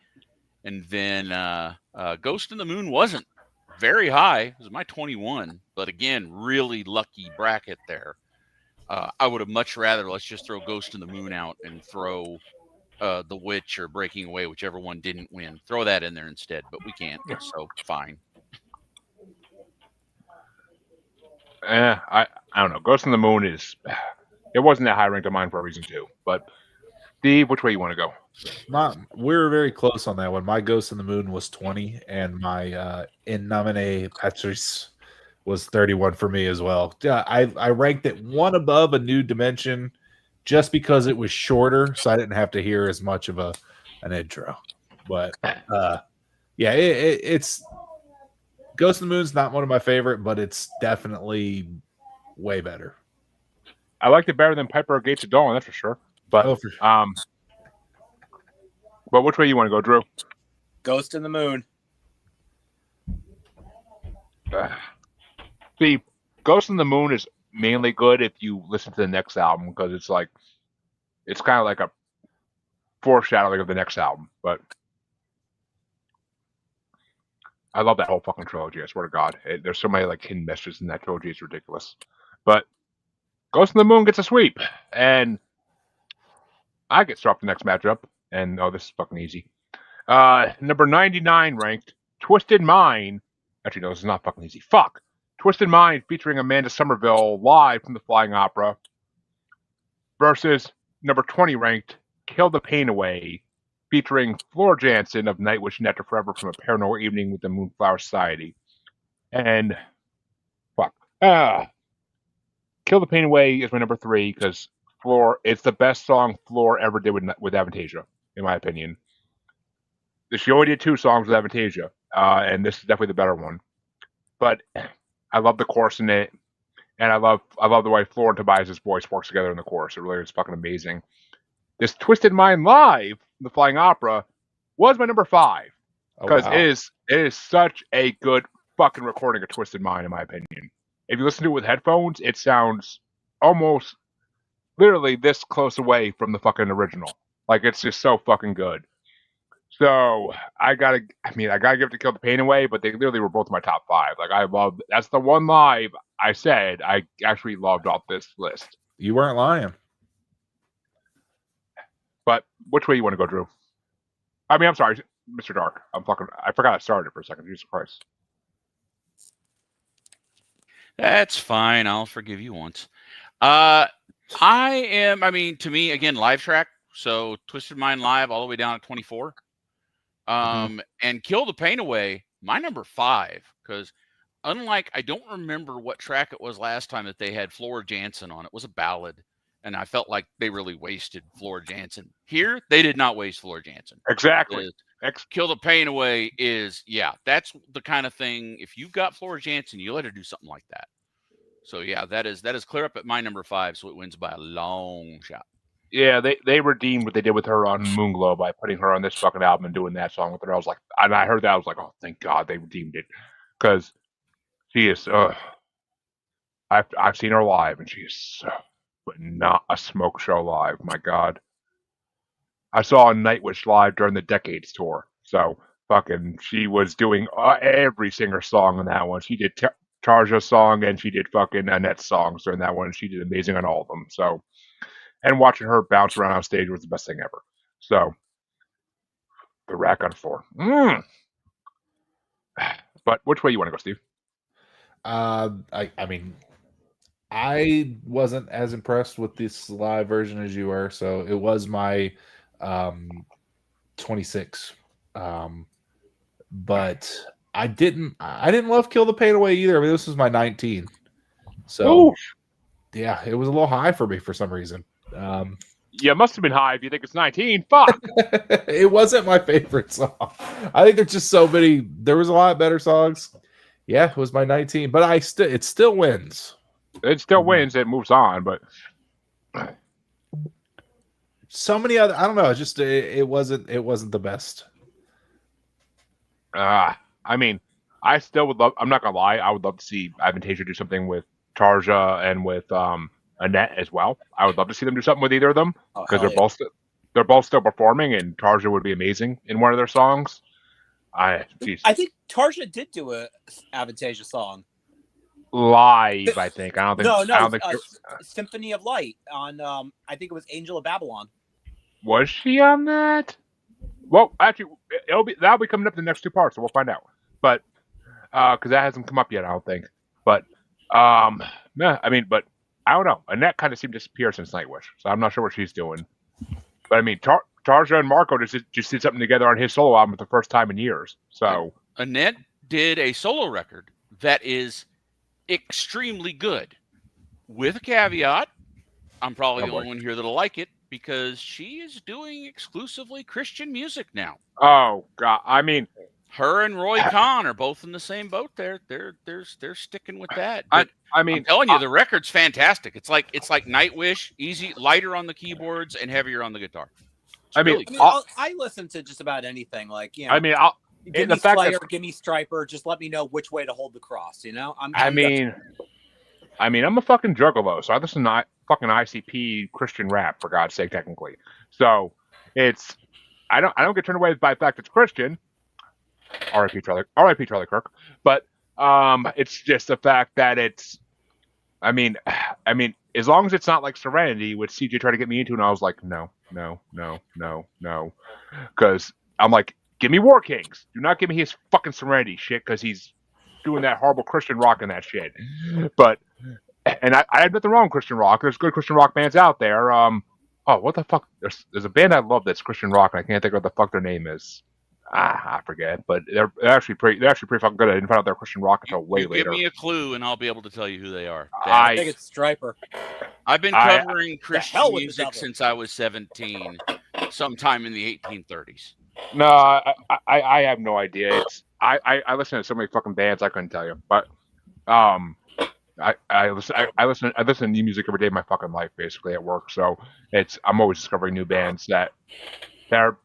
And then Ghost in the Moon wasn't very high. It was my 21. But again, really lucky bracket there. I would have much rather, let's just throw Ghost in the Moon out and throw The Witch or Breaking Away, whichever one didn't win. Throw that in there instead, but we can't. So fine. I don't know. Ghost in the Moon it wasn't that high ranked of mine for a reason too. But Steve, which way you want to go? We were very close on that one. My Ghost in the Moon was 20, and my In Nomine Patris was 31 for me as well. Yeah, I ranked it one above A New Dimension just because it was shorter, so I didn't have to hear as much of an intro. But it's Ghost in the Moon's not one of my favorite, but it's definitely way better. I liked it better than Piper of Gates of Dawn, that's for sure. But but which way you want to go, Drew? Ghost in the Moon. See, Ghost in the Moon is mainly good if you listen to the next album because it's kind of like a foreshadowing of the next album. But I love that whole fucking trilogy. I swear to God, there's so many like hidden messages in that trilogy. It's ridiculous. But Ghost in the Moon gets a sweep, and I get dropped the next matchup. And this is fucking easy. Number 99 ranked Twisted Mind. Actually, no, this is not fucking easy. Fuck. Twisted Mind featuring Amanda Somerville live from the Flying Opera versus number 20 ranked Kill the Pain Away featuring Floor Jansen of Nightwish and After Forever from A Paranormal Evening with the Moonflower Society. And fuck. Kill the Pain Away is my number 3 because Floor, it's the best song Floor ever did with Avantasia, in my opinion. She only did 2 songs with Avantasia, and this is definitely the better one. But I love the chorus in it, and I love the way Floor and Tobias' voice works together in the chorus. It really is fucking amazing. This Twisted Mind live, the Flying Opera, was my number 5 because it is such a good fucking recording of Twisted Mind, in my opinion. If you listen to it with headphones, it sounds almost literally this close away from the fucking original. Like it's just so fucking good. So I gotta give it to Kill the Pain Away, but they literally were both my top 5. Like that's the one live I said I actually loved off this list. You weren't lying. But which way you want to go, Drew? I mean, I'm sorry, Mr. Dark. I forgot I started for a second. Jesus Christ. That's fine. I'll forgive you once. To me, again, live track, So Twisted Mind live all the way down at 24. And Kill the Pain Away, my number 5, because unlike, I don't remember what track it was last time that they had Flora Jansen on. It was a ballad, and I felt like they really wasted Flora Jansen. Here, they did not waste Flora Jansen. Exactly. Kill the Pain Away is, yeah, that's the kind of thing. If you've got Flora Jansen, you let her do something like that. So yeah, that is clear up at my number 5, so it wins by a long shot. Yeah, they redeemed what they did with her on Moonglow by putting her on this fucking album and doing that song with her. I was like, and I heard that, I was like, oh, thank God they redeemed it, because she is. I've seen her live, and she is but not a smoke show live. My God, I saw Nightwish live during the Decades tour, so fucking she was doing every singer song on that one. She did Tarja's song, and she did fucking Annette's songs during that one. She did amazing on all of them. So. And watching her bounce around on stage was the best thing ever. So, the rack on 4. But which way you want to go, Steve? I mean, I wasn't as impressed with this live version as you were, so it was my 26. But I didn't love Kill the Pain Away either. I mean, this was my 19. So, Oof. Yeah, it was a little high for me for some reason. Yeah, it must have been high if you think it's 19. Fuck. It wasn't my favorite song. I think there's just so many. There was a lot better songs. Yeah, it was my 19, but it still wins. It still wins. It moves on, but so many other. I don't know. Just it wasn't the best. I mean, I still would love. I'm not gonna lie. I would love to see Avantasia do something with Tarja and with Annette as well. I would love to see them do something with either of them, because they're both still performing, and Tarja would be amazing in one of their songs. I think Tarja did do a Avantasia song live. I think. I don't think. No. I don't think Symphony of Light on. I think it was Angel of Babylon. Was she on that? Well, actually, that'll be coming up in the next 2 parts, so we'll find out. But because that hasn't come up yet, I don't think. But yeah, I mean, but I don't know. Annette kind of seemed to disappear since Nightwish, so I'm not sure what she's doing. But I mean, Tarja and Marco just did something together on his solo album for the first time in years. So Annette did a solo record that is extremely good, with a caveat. I'm probably the only one here that'll like it, because she is doing exclusively Christian music now. Oh God, I mean, her and Roy Khan are both in the same boat. They're sticking with that. But I mean, I'm telling you, the record's fantastic. It's like Nightwish, easy, lighter on the keyboards and heavier on the guitar. I listen to just about anything. Like, you know, I mean, give me Slayer, give me Stryper. Just let me know which way to hold the cross. You know, I'm a fucking juggalo, so I listen to fucking ICP Christian rap, for God's sake, technically. So it's I don't get turned away by the fact it's Christian. R.I.P. Charlie Kirk. But it's just the fact that it's. I mean, as long as it's not like Serenity, which CJ tried to get me into, and I was like, no, because I'm like, give me War Kings. Do not give me his fucking Serenity shit, because he's doing that horrible Christian rock and that shit. But and I have nothing wrong with Christian rock. There's good Christian rock bands out there. What the fuck? There's a band I love that's Christian rock, and I can't think of what the fuck their name is. I forget, but they're actually pretty fucking good. I didn't find out they're Christian rock until way later. Give me a clue, and I'll be able to tell you who they are. I think it's Stryper. I've been covering Christian music since I was 17, sometime in the 1830s. No, I have no idea. I listen to so many fucking bands I couldn't tell you, but I listen to new music every day of my fucking life, basically at work. So I'm always discovering new bands that are.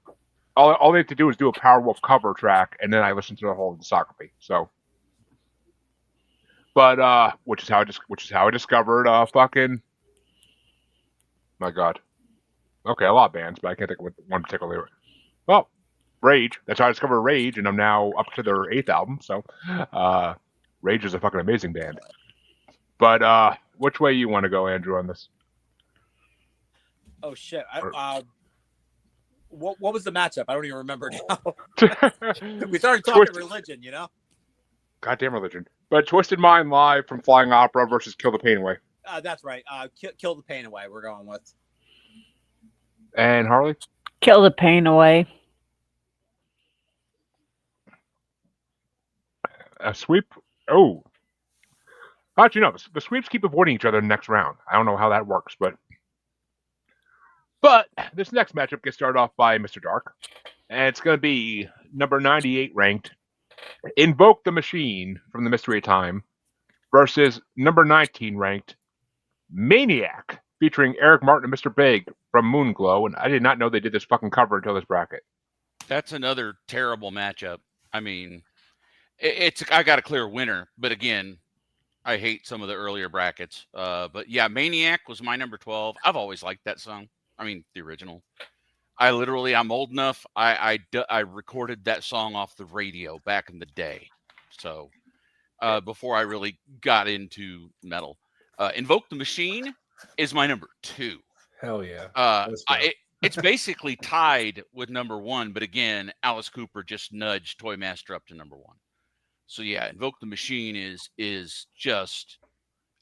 All they have to do is do a Powerwolf cover track, and then I listen to the whole discography. So, but which is how I discovered fucking. My God. Okay, a lot of bands, but I can't think of one particular. Well, Rage. That's how I discovered Rage, and I'm now up to their 8th album. So, Rage is a fucking amazing band. But which way you want to go, Andrew, on this? Oh shit! What was the matchup? I don't even remember now. We started talking religion, you know. Goddamn religion! But Twisted Mind live from Flying Opera versus Kill the Pain Away. That's right. Kill the Pain Away. We're going with. And Harley? Kill the pain away. A sweep? Oh. How'd you know? The sweeps keep avoiding each other in the next round. I don't know how that works, but this next matchup gets started off by Mr. Dark. And it's going to be number 98 ranked Invoke the Machine from the Mystery of Time versus number 19 ranked Maniac featuring Eric Martin and Mr. Big from Moonglow. And I did not know they did this fucking cover until this bracket. That's another terrible matchup. I mean, I got a clear winner, but again, I hate some of the earlier brackets. But yeah, Maniac was my number 12. I've always liked that song. I mean, the original. I'm old enough. I recorded that song off the radio back in the day. So before I really got into metal, Invoke the Machine is my number 2. Hell yeah. It's basically tied with number 1, but again, Alice Cooper just nudged Toymaster up to number 1. So yeah, Invoke the Machine is just,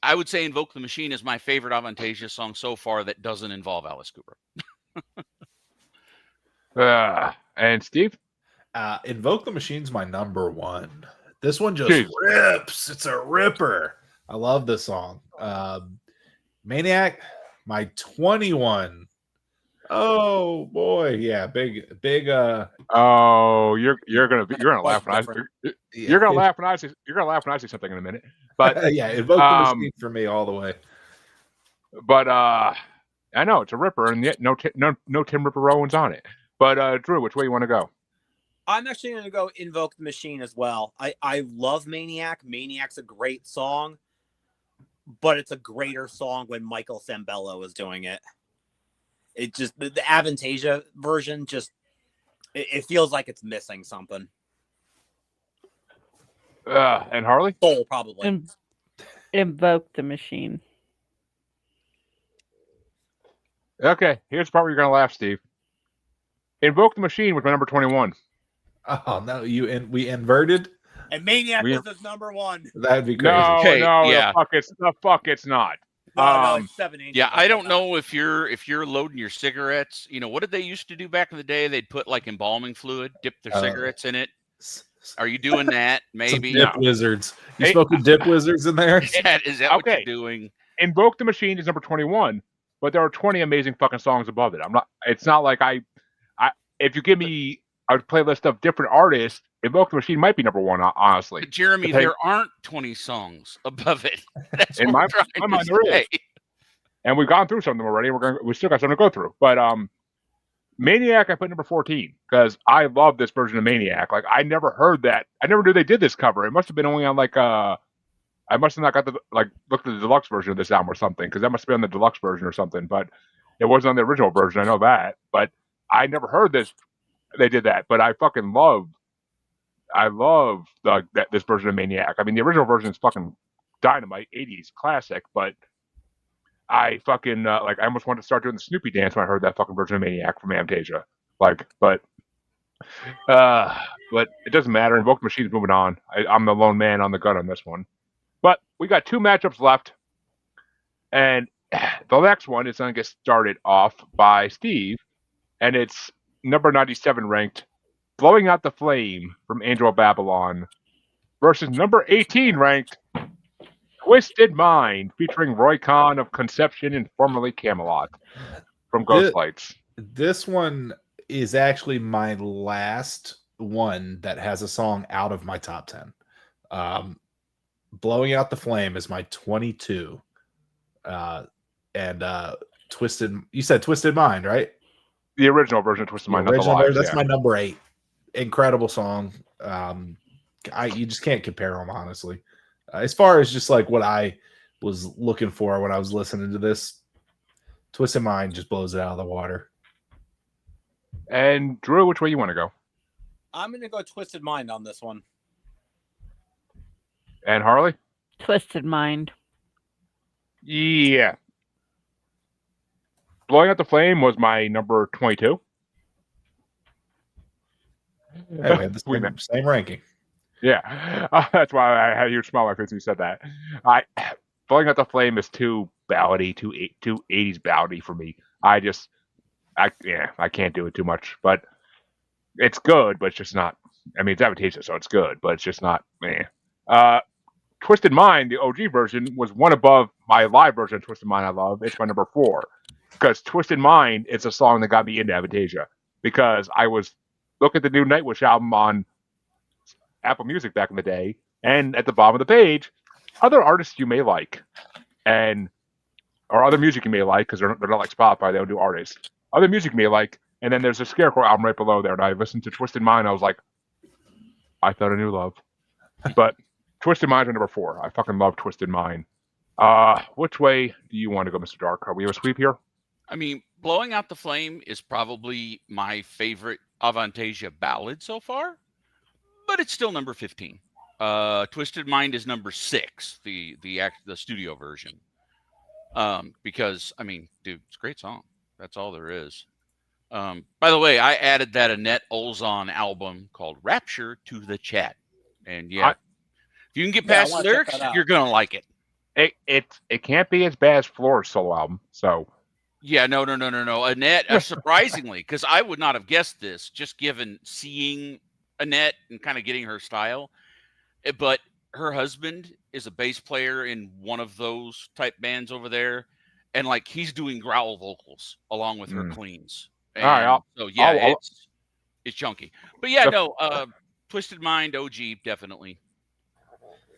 I would say Invoke the Machine is my favorite Avantasia song so far that doesn't involve Alice Cooper. And Steve? Invoke the Machine's my number 1. This one just rips. It's a ripper. I love this song. Maniac, my 21. Oh boy, yeah, big. Oh, you're gonna laugh when you're gonna laugh when I say something in a minute. But yeah, Invoke the Machine for me all the way. But I know it's a ripper, and yet no Tim Ripper Owens on it. But Drew, which way you want to go? I'm actually going to go Invoke the Machine as well. I love Maniac. Maniac's a great song, but it's a greater song when Michael Sambello is doing it. It just, the Avantasia version just, it feels like it's missing something. And Harley? Soul, probably. Invoke the Machine. Okay, here's the part where you're going to laugh, Steve. Invoke the Machine was my number 21. Oh, no, we inverted? And Maniac was his number 1. That'd be crazy. No, Okay, no, yeah. the fuck it's not. No, it's 780. Yeah, I don't know if you're loading your cigarettes. You know, what did they used to do back in the day? They'd put like embalming fluid, dip their cigarettes in it. Are you doing that? Maybe. Some dip wizards. You smoking dip wizards in there? Is that what you're doing? Invoke the Machine is number 21, but there are 20 amazing fucking songs above it. It's not like if you give me a playlist of different artists, Invoke the Machine might be number 1, honestly. But Jeremy, there aren't 20 songs above it. That's in my mind, there is. And we've gone through some of them already. We still got some to go through. But Maniac, I put number 14 because I love this version of Maniac. Like, I never heard that. I never knew they did this cover. It must have been only on like I must have not got looked at the deluxe version of this album or something, because that must be on the deluxe version or something. But it wasn't on the original version. I know that. But I never heard this. They did that. But I fucking love this version of Maniac. I mean, the original version is fucking dynamite, 80s classic, but I fucking I almost wanted to start doing the Snoopy dance when I heard that fucking version of Maniac from Avantasia. But it doesn't matter. Invoke the Machine's moving on. I'm the lone man on the gun on this one. But we got 2 matchups left, and the next one is going to get started off by Steve, and it's number 97 ranked Blowing Out the Flame from Angel of Babylon versus number 18 ranked Twisted Mind featuring Roy Khan of Conception and formerly Camelot from Ghostlights. This one is actually my last one that has a song out of my top 10. Blowing Out the Flame is my 22. And Twisted, you said Twisted Mind, right? The original version of Twisted Mind. That's my number 8. Incredible song. You just can't compare them, honestly. As far as just like what I was looking for when I was listening to this, Twisted Mind just blows it out of the water. And Drew, which way you want to go? I'm going to go Twisted Mind on this one. And Harley? Twisted Mind. Yeah. Blowing Out the Flame was my number 22. Hey, we had the same ranking. Yeah. That's why I had a huge smile on my face when you said that. Blowing Out the Flame is too ballady, too 80s ballady for me. I can't do it too much, but it's good, but it's just not. I mean, it's Avantasia, so it's good, but it's just not. Twisted Mind, the OG version, was one above my live version of Twisted Mind I love. It's my number 4. Because Twisted Mind is a song that got me into Avantasia. Because I was looking at the new Nightwish album on Apple Music back in the day, and at the bottom of the page, other artists you may like, or other music you may like, because they're not like Spotify, they don't do artists. Other music you may like, and then there's a Scarecrow album right below there, and I listened to Twisted Mind, I was like, I found a new love. But Twisted Mind's number 4. I fucking love Twisted Mind. Which way do you want to go, Mr. Dark? Are we a sweep here? I mean, Blowing Out the Flame is probably my favorite Avantasia ballad so far, but it's still number 15. Twisted Mind is number 6, the studio version. Because I mean, dude, it's a great song. That's all there is. By the way, I added that Annette Olzon album called Rapture to the chat, and if you can get past the lyrics, you're gonna like it. It can't be as bad as Floor's solo album. So yeah, no. Annette, surprisingly, because I would not have guessed this, just given seeing Annette and kind of getting her style. But her husband is a bass player in one of those type bands over there, and like he's doing growl vocals along with her cleans. And all right, it's chunky. But yeah, Twisted Mind OG definitely.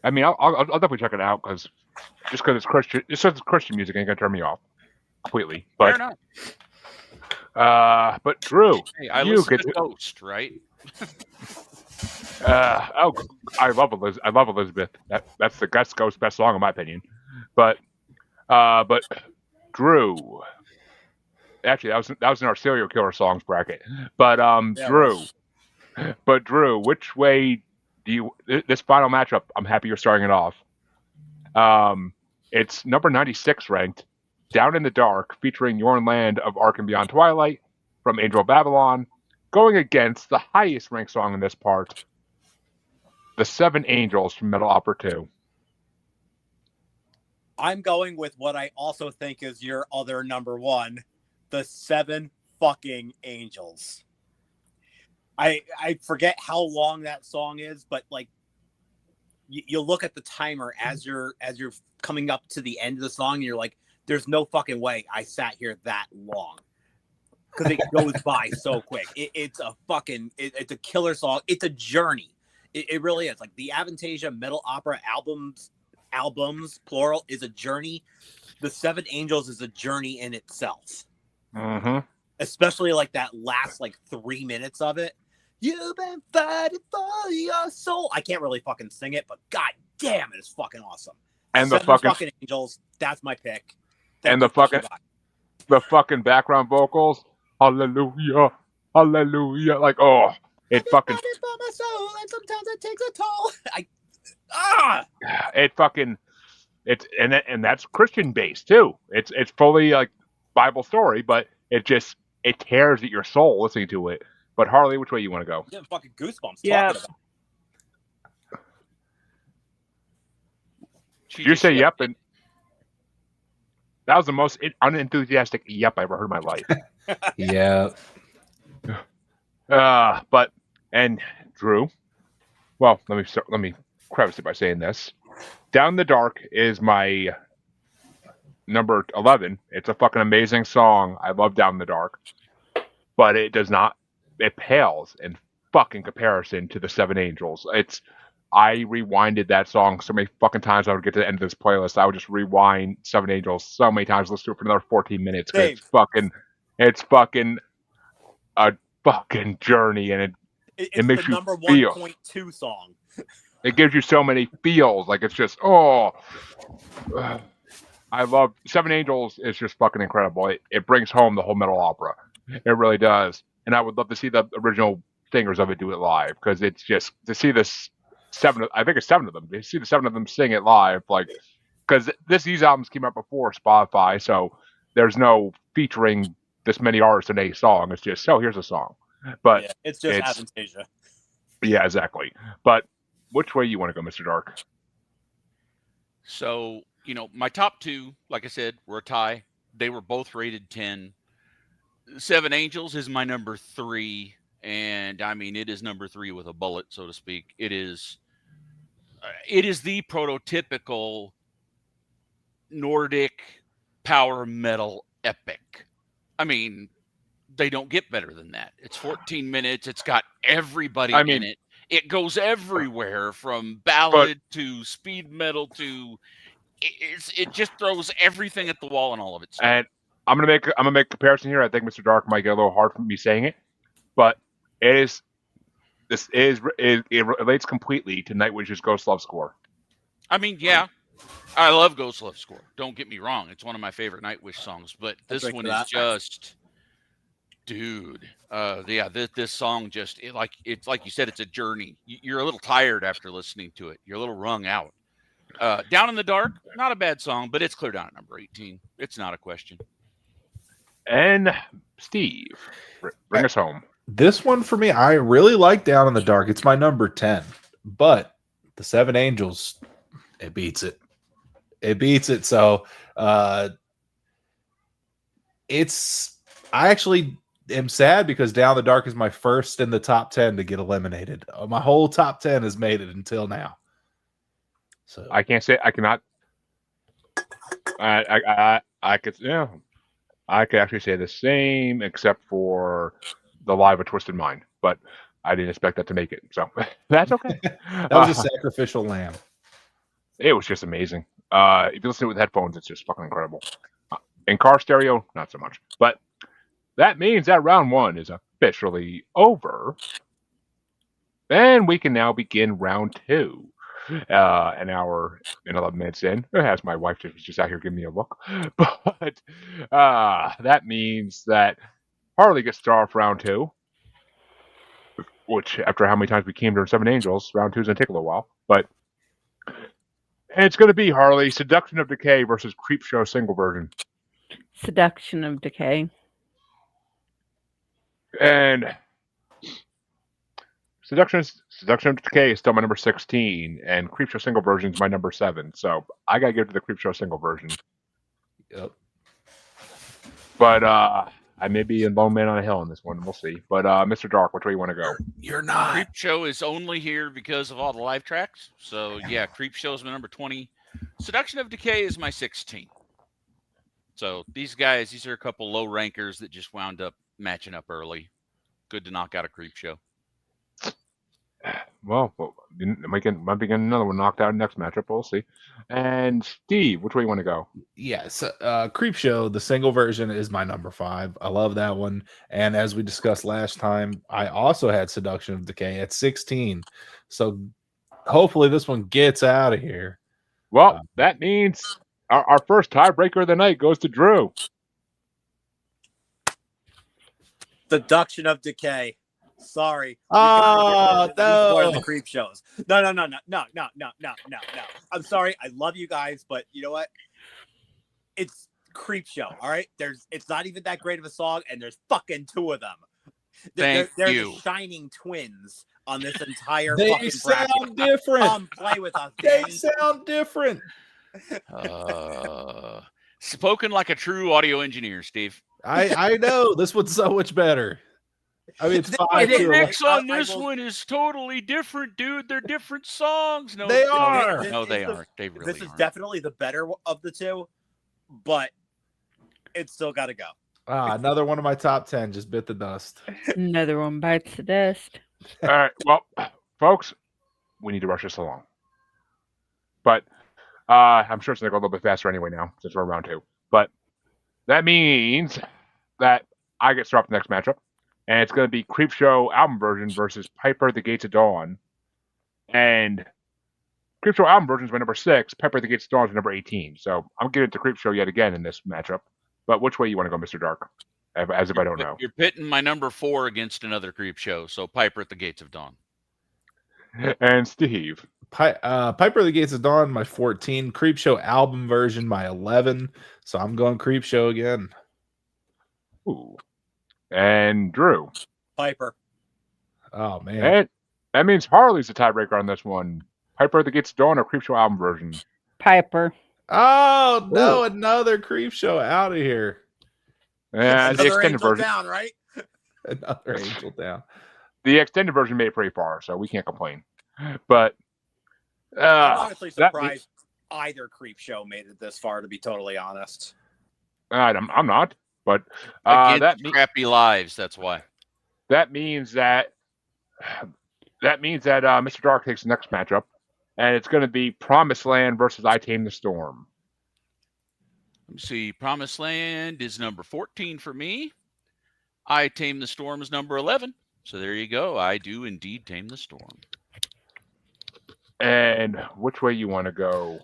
I mean, I'll definitely check it out because it's Christian. It's just Christian music ain't gonna turn me off completely. But fair enough. But Drew, hey, I listen to Ghost, right? I love Elizabeth. That's Ghost best song in my opinion. But Drew, actually that was in our serial killer songs bracket. But Drew, which way do you this final matchup? I'm happy you're starting it off. It's number 96 ranked, Down in the Dark, featuring Yorn Land of Ark and Beyond Twilight from Angel of Babylon, going against the highest ranked song in this part, The Seven Angels from Metal Opera 2. I'm going with what I also think is your other number 1, The Seven Fucking Angels. I forget how long that song is, but like you look at the timer as you're coming up to the end of the song, and you're like, there's no fucking way I sat here that long. Because it goes by so quick. It's a killer song. It's a journey. It really is. Like the Avantasia Metal Opera albums, plural, is a journey. The Seven Angels is a journey in itself. Mm-hmm. Especially like that last 3 minutes of it. You've been fighting for your soul. I can't really fucking sing it, but god damn, it is fucking awesome. And Seven the fucking Angels, that's my pick. And the fucking background vocals, hallelujah, hallelujah, like it fucking. For my soul, and sometimes it takes a toll. And that's Christian based too. It's fully like Bible story, but it tears at your soul listening to it. But Harley, which way you want to go? I'm getting fucking goosebumps talking about it. You say yep, and that was the most unenthusiastic yep I ever heard in my life. Yeah. And Drew, well, let me preface it by saying this. Down in the Dark is my number 11. It's a fucking amazing song. I love Down in the Dark. But it pales in fucking comparison to the Seven Angels. I rewinded that song so many fucking times I would get to the end of this playlist. I would just rewind Seven Angels so many times, listen to it for another 14 minutes. It's fucking a fucking journey, and it makes the you number feel. 1.2 song. It gives you so many feels. Like it's just I love Seven Angels. Is just fucking incredible. It brings home the whole metal opera. It really does. And I would love to see the original singers of it do it live, because it's just to see this I think it's 7 of them. To see the 7 of them sing it live, because these albums came out before Spotify, so there's no featuring this many artists in a song. It's just here's a song. But yeah, it's just Avantasia. Yeah, exactly. But which way you want to go, Mr. Dark? So, my top 2, like I said, were a tie. They were both rated 10. Seven Angels is my number 3, and I mean it is number 3 with a bullet, so to speak. It is the prototypical Nordic power metal epic. I mean, they don't get better than that. It's 14 minutes. It's got everybody in it. It goes everywhere from ballad to speed metal to it just throws everything at the wall and all of it. And I'm gonna make a comparison here. I think Mr. Dark might get a little hard for me saying it, but it relates completely to Nightwish's Ghost Love score. I mean, yeah, I love Ghost Love score. Don't get me wrong; it's one of my favorite Nightwish songs. But this one is just, dude. This song just it's like you said, it's a journey. You're a little tired after listening to it. You're a little wrung out. Down in the Dark, not a bad song, but it's clear down at number 18. It's not a question. And Steve, bring us home. This one for me, I really like Down in the Dark. It's my number 10, but the Seven Angels, it beats it. It beats it. So I actually am sad because Down in the Dark is my first in the top 10 to get eliminated. My whole top 10 has made it until now. So I can't say I cannot. I could I could actually say the same except for the live of Twisted Mind, but I didn't expect that to make it, so that's okay. That was a sacrificial lamb. It was just amazing. If you listen to it with headphones, it's just fucking incredible. In car stereo, not so much. But that means that round 1 is officially over, and we can now begin round 2. An hour and 11 minutes in, as my wife was just out here giving me a look. But that means that Harley gets to start off round 2, which, after how many times we came during Seven Angels, round 2 is going to take a little while. But it's going to be Harley, Seduction of Decay versus Creepshow single version. Seduction of Decay. And Seduction of Decay is still my number 16, and Creepshow single version is my number 7. So I gotta give it to the Creepshow single version. Yep. But I may be in Lone Man on a Hill in this one. We'll see. But Mr. Dark, which way you want to go? You're not. Creepshow is only here because of all the live tracks. So yeah, Creepshow is my number 20. Seduction of Decay is my 16. So these are a couple low rankers that just wound up matching up early. Good to knock out a Creepshow. Well, might be getting another one knocked out in the next matchup. We'll see. And Steve, which way you want to go? Yes, Creepshow, the single version, is my number 5. I love that one. And as we discussed last time, I also had Seduction of Decay at 16. So hopefully this one gets out of here. Well, that means our first tiebreaker of the night goes to Drew. Seduction of Decay. Sorry. Oh, no. More of the creep shows. No. I'm sorry. I love you guys, but you know what? It's Creep Show. All right. It's not even that great of a song, and there's fucking 2 of them. They're the shining twins on this entire fucking bracket. They sound different. Come play with us. They sound different. Spoken like a true audio engineer, Steve. I know. This one's so much better. I mean, it's 5. The mix on this one is totally different, dude. They're different songs. No, they are. No, they aren't. They really This is definitely the better of the 2, but it's still got to go. Another one of my top 10 just bit the dust. Another one bites the dust. All right. Well, folks, we need to rush this along. But I'm sure it's going to go a little bit faster anyway now, since we're round 2. But that means that I get to start off the next matchup. And it's going to be Creepshow album version versus Piper at the Gates of Dawn. And Creepshow album version is my number 6. Piper at the Gates of Dawn is my number 18. So I'm getting to Creepshow yet again in this matchup. But which way you want to go, Mr. Dark? As if I don't know. You're pitting my number 4 against another Creepshow. So Piper at the Gates of Dawn. And Steve. Piper at the Gates of Dawn, my 14. Creepshow album version, my 11. So I'm going Creepshow again. Ooh. And Drew. Piper. Oh, man. And that means Harley's the tiebreaker on this one. Piper at the Gates of Dawn or Creepshow album version? Piper. Oh, no, another Creepshow out of here. The Another extended angel version, down, right? Another angel down. the extended version made it pretty far, so we can't complain. But I'm honestly that surprised either creep show made it this far, to be totally honest. I'm not. But Against crappy lives, that's why. that means that Mr. Dark takes the next matchup, and it's going to be Promised Land versus I Tame the Storm. Let me see. Promised Land is number 14 for me. I Tame the Storm is number 11. So there you go. I do indeed tame the storm. And which way you want to go?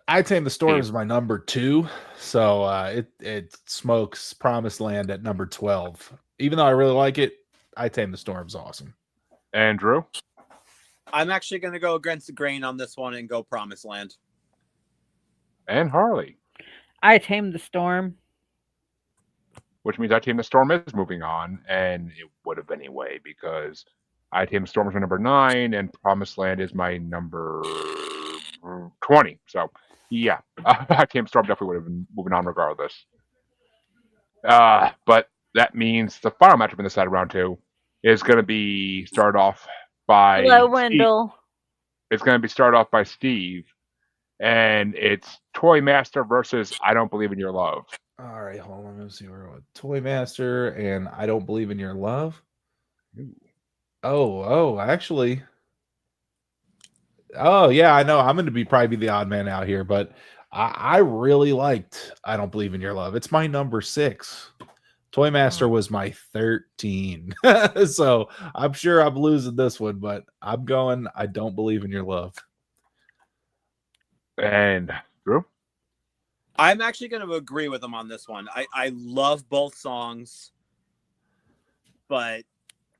I Tame the Storm is my number 2. So it smokes Promised Land at number 12. Even though I really like it, I Tame the Storm's awesome. And Drew? I'm actually going to go against the grain on this one and go Promised Land. And Harley? I Tame the Storm. Which means I Tame the Storm is moving on, and it would have anyway, because I Tame the Storm is my number 9, and Promised Land is my number 20. So, yeah, I Tame the Storm definitely would have been moving on regardless. But that means the final matchup in this side of round 2 is going to be started off by Hello, Steve. Wendell. It's going to be started off by Steve, and it's Toy Master versus I Don't Believe in Your Love. All right, hold on. Let me see where we're at. Toy Master and I Don't Believe in Your Love. Actually. Oh, yeah, I know. I'm going to probably be the odd man out here, but I really liked I Don't Believe in Your Love. It's my number 6. Toy Master was my 13. So I'm sure I'm losing this one, but I'm going I Don't Believe in Your Love. And Drew? I'm actually going to agree with him on this one. I love both songs, but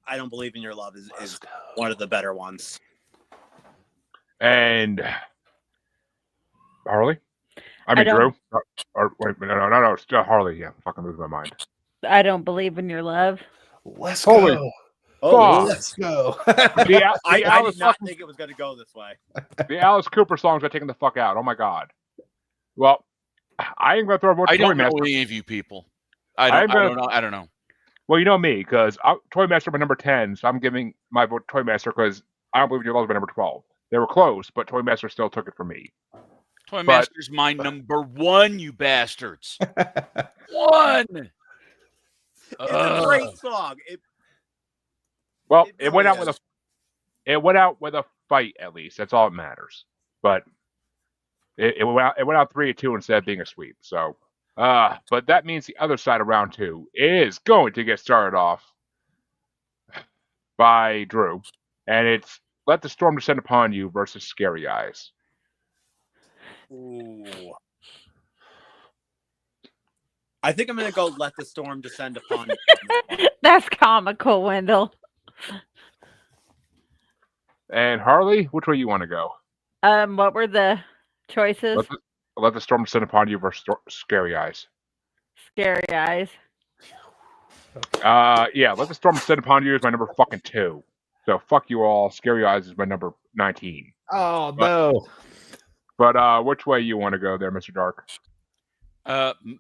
I Don't Believe in Your Love is one of the better ones. And Harley? Drew? Or wait, no. It's Harley. Yeah, fucking losing my mind. I Don't Believe in Your Love. Let's Holy go. fuck. Let's go. I did not think it was going to go this way. The Alice Cooper songs are taking the fuck out. Oh my god. Well, I ain't gonna throw a vote to I Toy don't know Master. any of you people. I don't know. Well, you know me, because Toy Master my number 10, so I'm giving my vote to Toy Master because I Don't Believe in Your Love is my number 12. They were close, but Toy Master still took it from me. Toy Master's my number 1, you bastards. 1. It's a great song. It went out with a fight at least. That's all that matters. But it went out 3-2 instead of being a sweep. So, but that means the other side of round 2 is going to get started off by Drew, and it's Let the Storm Descend Upon You versus Scary Eyes. Ooh. I think I'm going to go Let the Storm Descend Upon You. That's comical, Wendell. And Harley, which way you want to go? What were the choices? Let the Storm Descend Upon You versus Scary Eyes. Scary Eyes. Yeah, Let the Storm Descend Upon You is my number fucking 2. So fuck you all. Scary Eyes is my number 19. Oh, no. But which way you want to go there, Mr. Dark?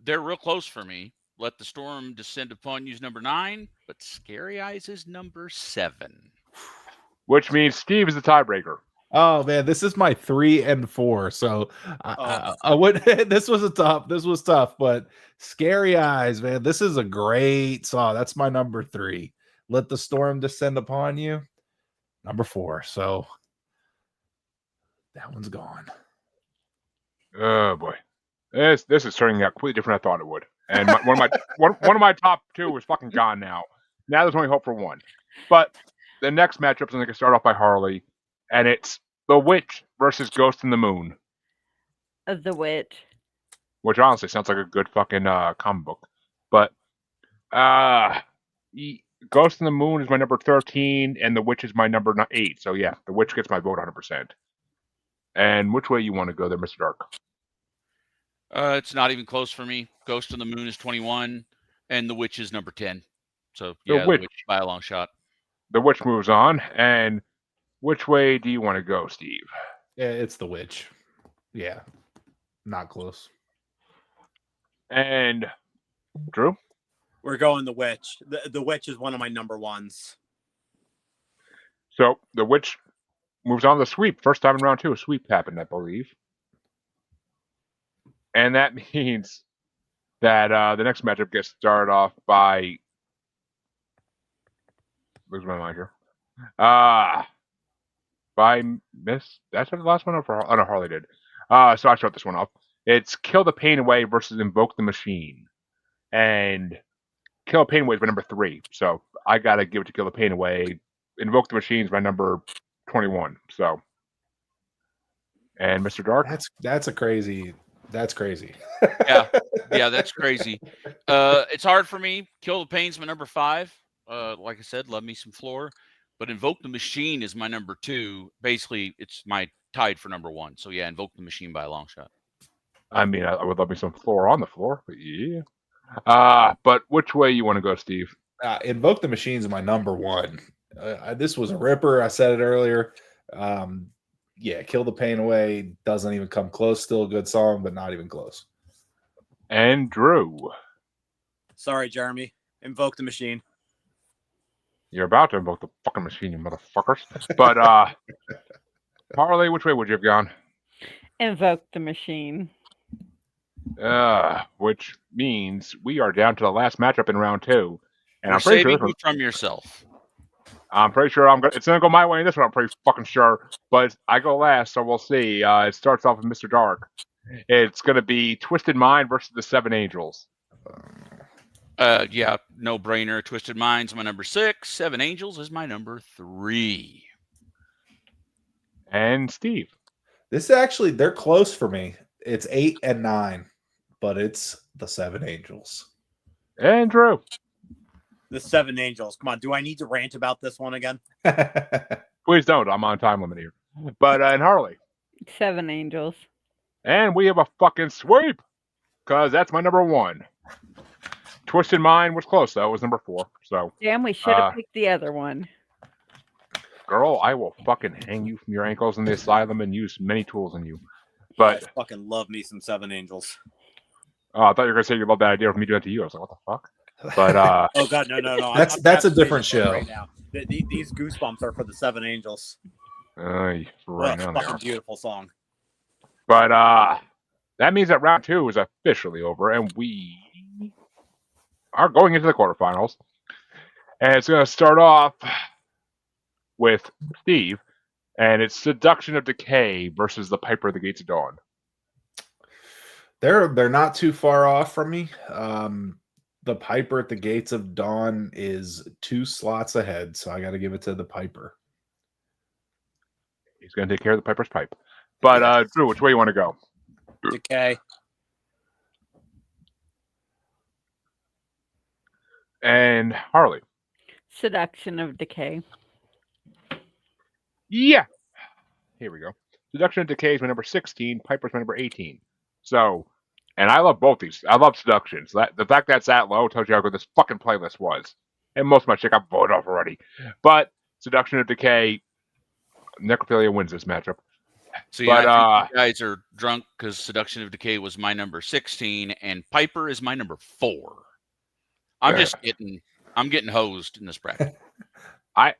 They're real close for me. Let the Storm Descend Upon You is number 9, but Scary Eyes is number 7. Which means Steve is the tiebreaker. Oh man, this is my 3 and 4. So I would. This was tough, but Scary Eyes, man, this is a great song. That's my number 3. Let the Storm Descend Upon You, number 4. So that one's gone. Oh boy, this is turning out completely different than I thought it would. And one of my top 2 is fucking gone now. Now there's only hope for one. But the next matchup is going to start off by Harley, and it's The Witch versus Ghost in the Moon. The Witch. Which honestly sounds like a good fucking comic book. But Ghost in the Moon is my number 13, and The Witch is my number 8. So yeah, The Witch gets my vote 100%. And which way you want to go there, Mr. Dark? It's not even close for me. Ghost in the Moon is 21, and The Witch is number 10. So yeah, The Witch by a long shot. The Witch moves on, and which way do you want to go, Steve? Yeah, it's The Witch. Yeah, not close. And Drew? We're going The Witch. The Witch is one of my number ones. So the Witch moves on to the sweep. First time in round 2, a sweep happened, I believe. And that means that the next matchup gets started off by... Lose my mind here. By Miss... That's the last one? Oh, no, Harley did. So I start this one off. It's Kill the Pain Away versus Invoke the Machine. And Kill the Pain Away is my number 3. So I got to give it to Kill the Pain Away. Invoke the Machine is my number 21. So... And Mr. Dark? That's crazy. That's crazy. Yeah, that's crazy. It's hard for me. Kill the Pain's my number 5. Like I said, love me some Floor. But Invoke the Machine is my number 2. Basically, it's my tied for number 1. So yeah, Invoke the Machine by a long shot. I mean, I would love me some Floor on the floor, but yeah. But which way you want to go, Steve? Invoke the Machine is my number 1. This was a ripper. I said it earlier. Yeah, Kill the Pain Away doesn't even come close. Still a good song, but not even close. And Drew. Sorry, Jeremy. Invoke the Machine. You're about to invoke the fucking machine, you motherfuckers. But, Harley, which way would you have gone? Invoke the Machine. Which means we are down to the last matchup in round 2. And We're I'm pretty saving sure you from yourself. I'm pretty sure it's gonna go my way in this one. I'm pretty fucking sure, but I go last, so we'll see. It starts off with Mr. Dark. It's gonna be Twisted Mind versus the Seven Angels. Yeah, no brainer. Twisted Mind's my number 6. Seven Angels is my number 3. And Steve. This actually, they're close for me. It's 8 and 9, but it's the Seven Angels. And Drew. The Seven Angels. Come on, do I need to rant about this one again? Please don't. I'm on time limit here. But and Harley. Seven Angels. And we have a fucking sweep, because that's my number 1. Twisted Mind was close, though. It was number 4. So, Damn, we should have picked the other one. Girl, I will fucking hang you from your ankles in the asylum and use many tools on you. But I fucking love me some Seven Angels. I thought you were going to say you love that idea of me doing that to you. I was like, what the fuck? But oh god, no. That's a different show. Right now. These goosebumps are for the Seven Angels. Right now, fucking beautiful song. But that means that round 2 is officially over, and we are going into the quarterfinals. And it's going to start off with Steve, and it's Seduction of Decay versus the Piper of the Gates of Dawn. They're not too far off from me. The Piper at the Gates of Dawn is 2 slots ahead, so I got to give it to the Piper. He's going to take care of the Piper's pipe. But, Drew, which way you want to go? Decay. And Harley. Seduction of Decay. Yeah. Here we go. Seduction of Decay is my number 16. Piper's my number 18. So, and I love both these. I love Seduction. So the fact that's that low tells you how good this fucking playlist was. And most of my shit got voted off already. But Seduction of Decay, Necrophilia wins this matchup. So yeah, I think you guys are drunk because Seduction of Decay was my number 16 and Piper is my number 4. I'm getting hosed in this bracket. I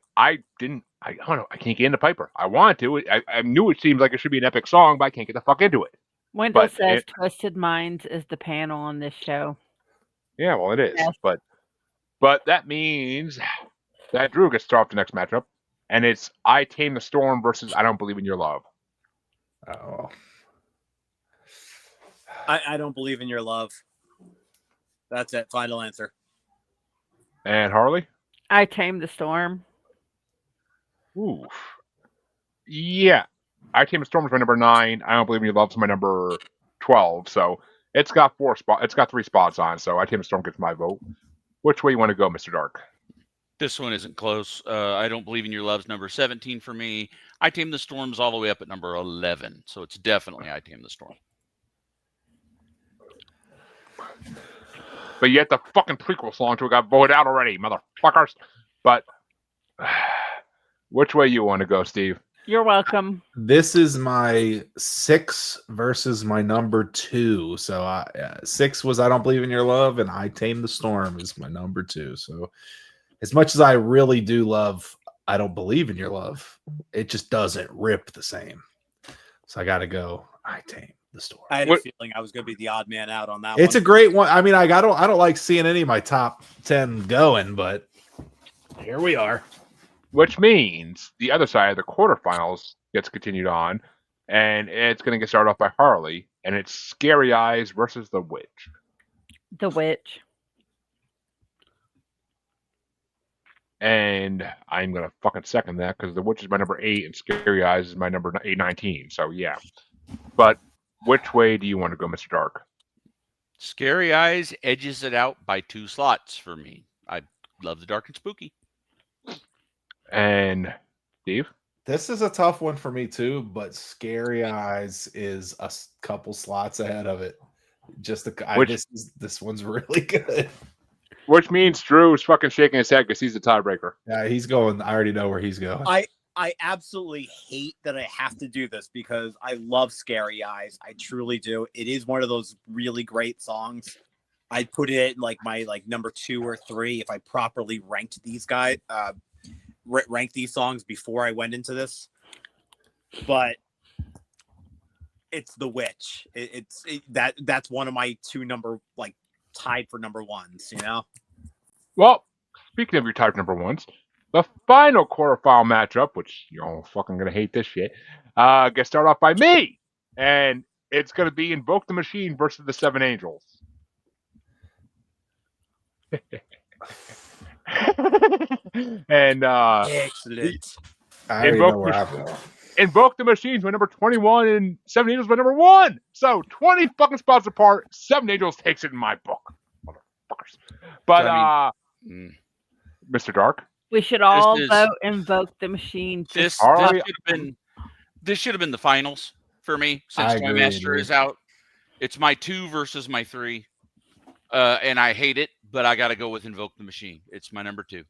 don't know. I can't get into Piper. I want to. I knew it seemed like it should be an epic song, but I can't get the fuck into it. Wendell says Twisted Minds is the panel on this show. Yeah, well, it is. Yes. But that means that Drew gets to start off the next matchup, and it's I Tame the Storm versus I Don't Believe in Your Love. Oh. I don't believe in your love. That's it. Final answer. And Harley? I Tame the Storm. Ooh. Yeah. I Tame the Storm is my number 9. I Don't Believe in Your Love is my number 12. So it's got 3 spots on. So I Tame the Storm gets my vote. Which way you want to go, Mr. Dark? This one isn't close. I Don't Believe in Your Love's number 17 for me. I Tame the Storm's all the way up at number 11. So it's definitely I Tame the Storm. But yet the fucking prequel song to it got voted out already, motherfuckers. But which way you want to go, Steve? You're welcome. This is my 6 versus my number 2. So 6 was I Don't Believe in Your Love, and I Tame the Storm is my number 2. So as much as I really do love I Don't Believe in Your Love, it just doesn't rip the same. So I got to go I Tame the Storm. I had a feeling I was going to be the odd man out on that one. It's a great one. I mean, I don't like seeing any of my top 10 going, but here we are. Which means the other side of the quarterfinals gets continued on, and it's going to get started off by Harley, and it's Scary Eyes versus The Witch. The Witch. And I'm going to fucking second that because The Witch is my number 8 and Scary Eyes is my number 819. So, yeah. But which way do you want to go, Mr. Dark? Scary Eyes edges it out by 2 slots for me. I love the dark and spooky. And Steve? This is a tough one for me too, but Scary Eyes is a couple slots ahead of it. This one's really good. Which means Drew is fucking shaking his head because he's the tiebreaker. Yeah, he's going. I already know where he's going. I absolutely hate that I have to do this because I love Scary Eyes. I truly do. It is one of those really great songs. I'd put it like my number 2 or 3 if I properly ranked these guys. Rank these songs before I went into this, but it's The Witch. That's one of my 2 tied for number 1s. You know. Well, speaking of your tied number 1s, the final quarterfinal matchup, which you're all fucking gonna hate this shit, gets started off by me, and it's gonna be Invoke the Machine versus the 7 Angels. And excellent. I already know where I'm going. Invoke the Machine's my number 21 and 7 Angels my number 1. So 20 fucking spots apart. 7 Angels takes it in my book. Motherfuckers. But Mr. Dark? We should all vote Invoke the Machine. This should have been the finals for me since Toymaster is out. It's my 2 versus my 3. And I hate it, but I got to go with Invoke the Machine. It's my number 2.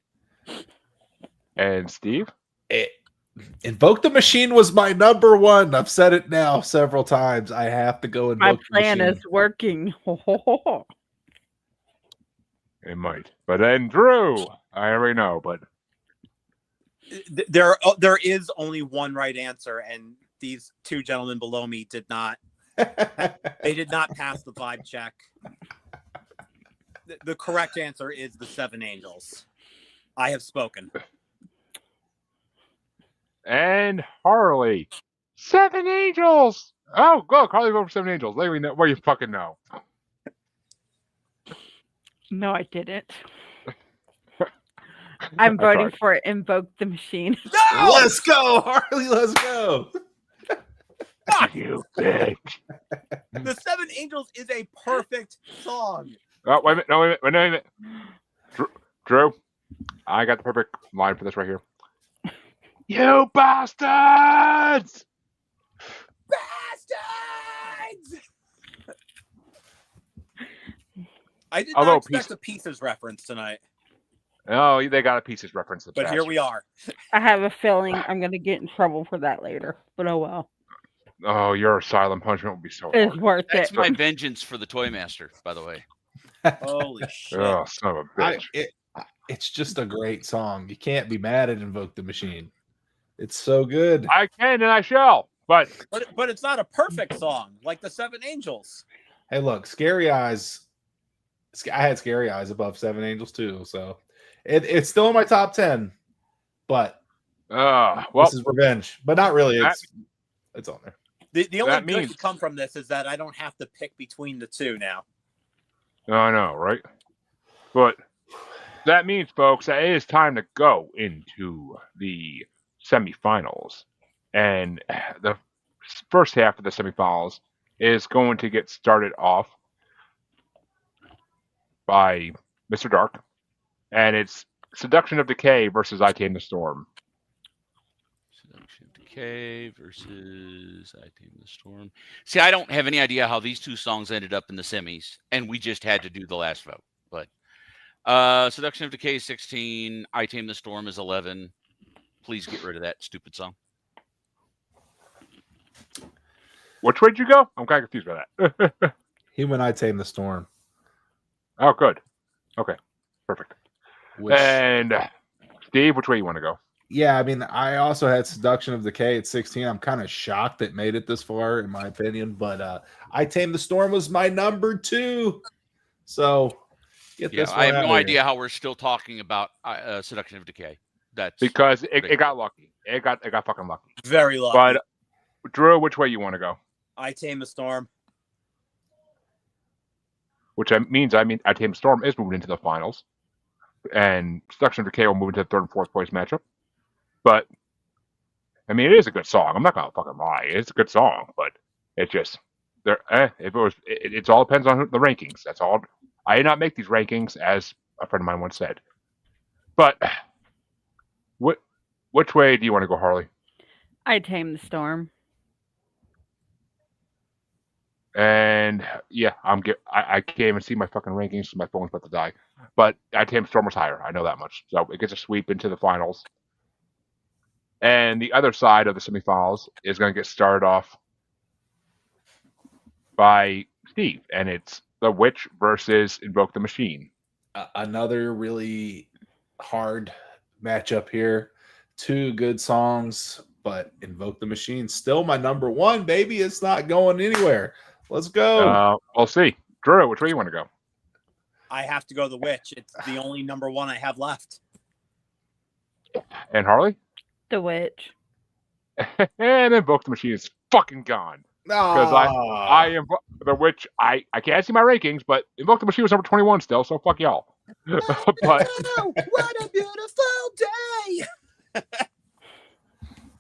And Steve? Invoke the Machine was my number 1. I've said it now several times. I have to go Invoke the Machine. My plan is working. It might. But then Drew, I already know, but there is only one right answer, and these 2 gentlemen below me did not. They did not pass the vibe check. The correct answer is the 7 Angels. I have spoken. And Harley. 7 Angels! Oh, go. Harley vote for 7 Angels. Let me know where you fucking know. No, I didn't. I'm voting for Invoke the Machine. No! Let's go, Harley. Let's go. Fuck you, bitch. The 7 Angels is a perfect song. Oh, wait a minute. Drew, I got the perfect line for this right here. You bastards! Bastards! I did not expect a Pieces reference tonight. Oh, they got a Pieces reference. But here we are. I have a feeling I'm going to get in trouble for that later. But oh well. Oh, your silent punishment will be so It's hard. worth That's it. my vengeance for the Toymaster, by the way. Holy shit. Oh, son of a bitch. It's just a great song. You can't be mad at Invoke the Machine. It's so good. I can and I shall, but it's not a perfect song like the 7 Angels. Hey, look, Scary Eyes. I had Scary Eyes above 7 Angels too, so it's still in my top 10. But well, this is revenge, but not really. It's on there. The only good to come from this is that I don't have to pick between the 2 now. I know, right? But that means, folks, that it is time to go into the semifinals. And the first half of the semifinals is going to get started off by Mr. Dark. And it's Seduction of Decay versus I Tame the Storm. Seduction of Decay versus I Tame the Storm. See, I don't have any idea how these 2 songs ended up in the semis, and we just had to do the last vote. But Seduction of Decay is 16. I Tame the Storm is 11. Please get rid of that stupid song. Which way did you go? I'm kind of confused by that. Human I Tame the Storm. Oh, good. Okay, perfect. Which, And Steve, which way you want to go? yeah, I mean, I also had Seduction of Decay at 16. I'm kind of shocked it made it this far, in my opinion. But I Tame the Storm was my number 2. So get Yeah, this I one have out no of here. idea how we're still talking about Seduction of Decay. That's Because it got lucky. It got fucking lucky. Very lucky. But Drew, which way you want to go? I Tame the Storm. Which means I Tame the Storm is moving into the finals, and Seduction of Decay will move into the third and fourth place matchup. But I mean, it is a good song. I'm not gonna fucking lie. It's a good song, but it's just there. If it was, it all depends on the rankings. That's all. I did not make these rankings, as a friend of mine once said. But which way do you want to go, Harley? I Tame the Storm. And yeah, I can't even see my fucking rankings because my phone's about to die. But I Tame Storm was higher. I know that much. So it gets a sweep into the finals. And the other side of the semifinals is going to get started off by Steve, and it's The Witch versus Invoke the Machine. Another really hard matchup here. 2 good songs, but Invoke the Machine still my number 1, baby. It's not going anywhere. Let's go. We'll see. Drew, which way you want to go? I have to go The Witch. It's the only number 1 I have left. And Harley? The Witch. And Invoke the Machine is fucking gone. Because I am The Witch. I can't see my rankings, but Invoke the Machine was number 21 still, so fuck y'all. But what a beautiful day!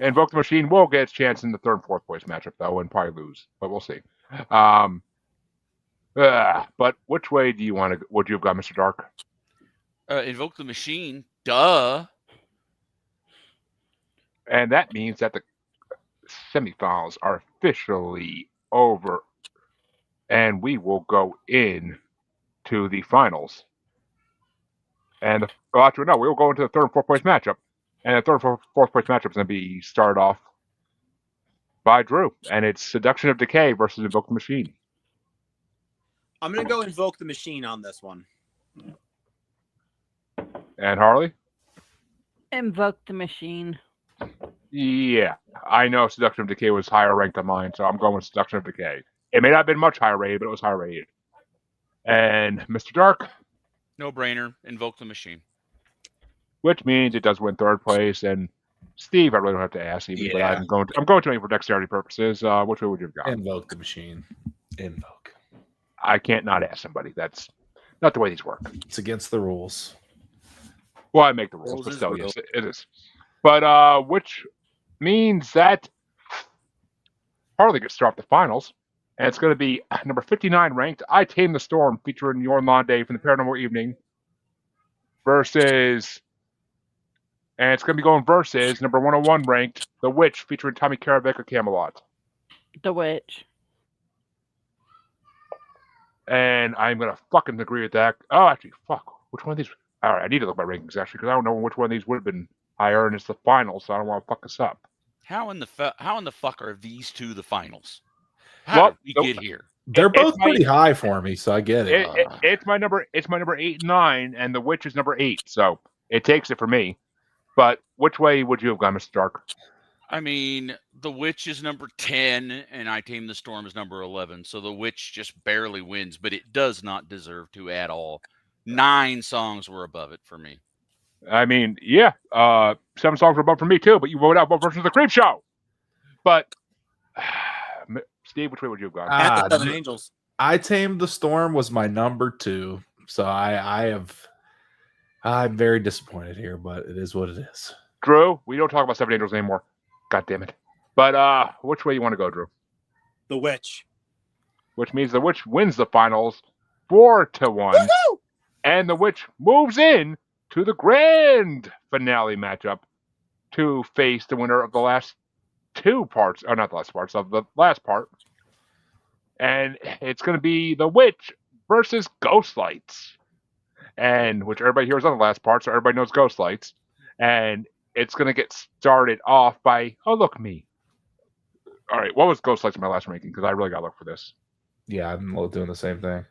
Invoke the Machine will get its chance in the third and fourth place matchup, though, and probably lose. But we'll see. But which way do you want to? Would you have gone, Mr. Dark? Invoke the Machine. Duh. And that means that the semifinals are officially over, and we will go in to the finals. And actually, no, we will go into the third and fourth place matchup. And the third and fourth place matchup is going to be started off by Drew, and it's Seduction of Decay versus Invoke the Machine. I'm going to go Invoke the Machine on this one. And Harley? Invoke the Machine. Yeah, I know Seduction of Decay was higher ranked than mine, so I'm going with Seduction of Decay. It may not have been much higher rated, but it was higher rated. And Mr. Dark? No brainer. Invoke the Machine. Which means it does win third place. And Steve, I really don't have to ask you, but I'm going to for dexterity purposes. Which way would you have gone? Invoke the Machine. Invoke. I can't not ask somebody. That's not the way these work. It's against the rules. Well, I make the rules, but still, yes, it is. But which means that Harley gets to start the finals, and it's going to be number 59 ranked I Tame the Storm featuring Your Londe from the Paranormal Evening versus, and it's going to be going versus number 101 ranked The Witch featuring Tommy Karavik of Camelot. The Witch. And I'm going to fucking agree with that. Oh, actually, fuck. Which one of these? All right, I need to look at my rankings, actually, because I don't know which one of these would have been higher, and it's the finals, so I don't want to fuck this up. How in the fuck are these two the finals? How did we get here? They're both pretty high for me, so I get it. It's my number 8 and 9, and The Witch is number 8, so it takes it for me. But which way would you have gone, Mr. Dark? I mean, The Witch is number 10, and I Tame the Storm is number 11. So The Witch just barely wins, but it does not deserve to at all. 9 songs were above it for me. I mean, yeah, 7 songs were above for me too, but you voted out both versions of the Creep Show. But Steve, which way would you have gone? At the Seven Angels. I Tamed the Storm was my number 2, so I'm very disappointed here, but it is what it is. Drew, we don't talk about Seven Angels anymore. God damn it. But which way you want to go, Drew? The Witch. Which means The Witch wins the finals 4-1. Woo-hoo! And The Witch moves in to the grand finale matchup to face the winner of the last 2 parts, or not the last parts, of the last part. And it's going to be The Witch versus Ghost Lights. And which everybody hears on the last part, so everybody knows Ghost Lights. And it's going to get started off by, oh, look me. All right, what was Ghost Lights in my last ranking? Because I really got to look for this. Yeah, I'm doing the same thing.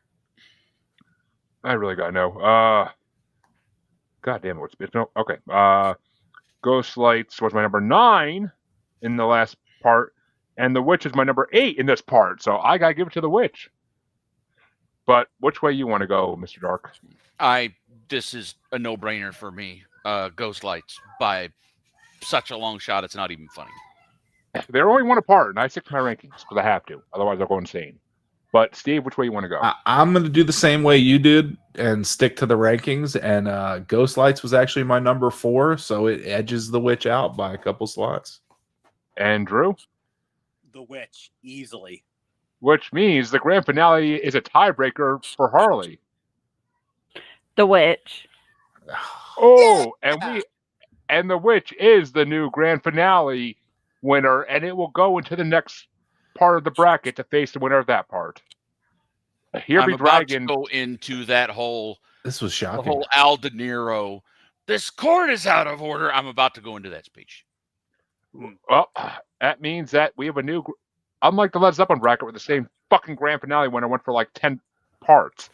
I really got to know. God damn it, what's it? No, okay. Ghost Lights was my number 9 in the last part, and The Witch is my number 8 in this part. So I gotta give it to The Witch. But which way you want to go, Mr. Dark? This is a no-brainer for me. Ghost Lights by such a long shot, it's not even funny. They're only one apart, and I stick to my rankings because I have to. Otherwise, I'll go insane. But Steve, which way you want to go? I'm going to do the same way you did and stick to the rankings. And Ghost Lights was actually my number 4, so it edges The Witch out by a couple slots. And Drew? The Witch, easily. Which means the grand finale is a tiebreaker for Harley. The Witch. Oh, Yeah. and The Witch is the new grand finale winner, and it will go into the next part of the bracket to face the winner of that part. Here I'm be about Dragon. to go into that whole This was the shocking. whole Al De Niro. This court is out of order. I'm about to go into that speech. Well, that means that we have a new. Unlike the Led Zeppelin bracket, where the same fucking grand finale winner went for like 10 parts.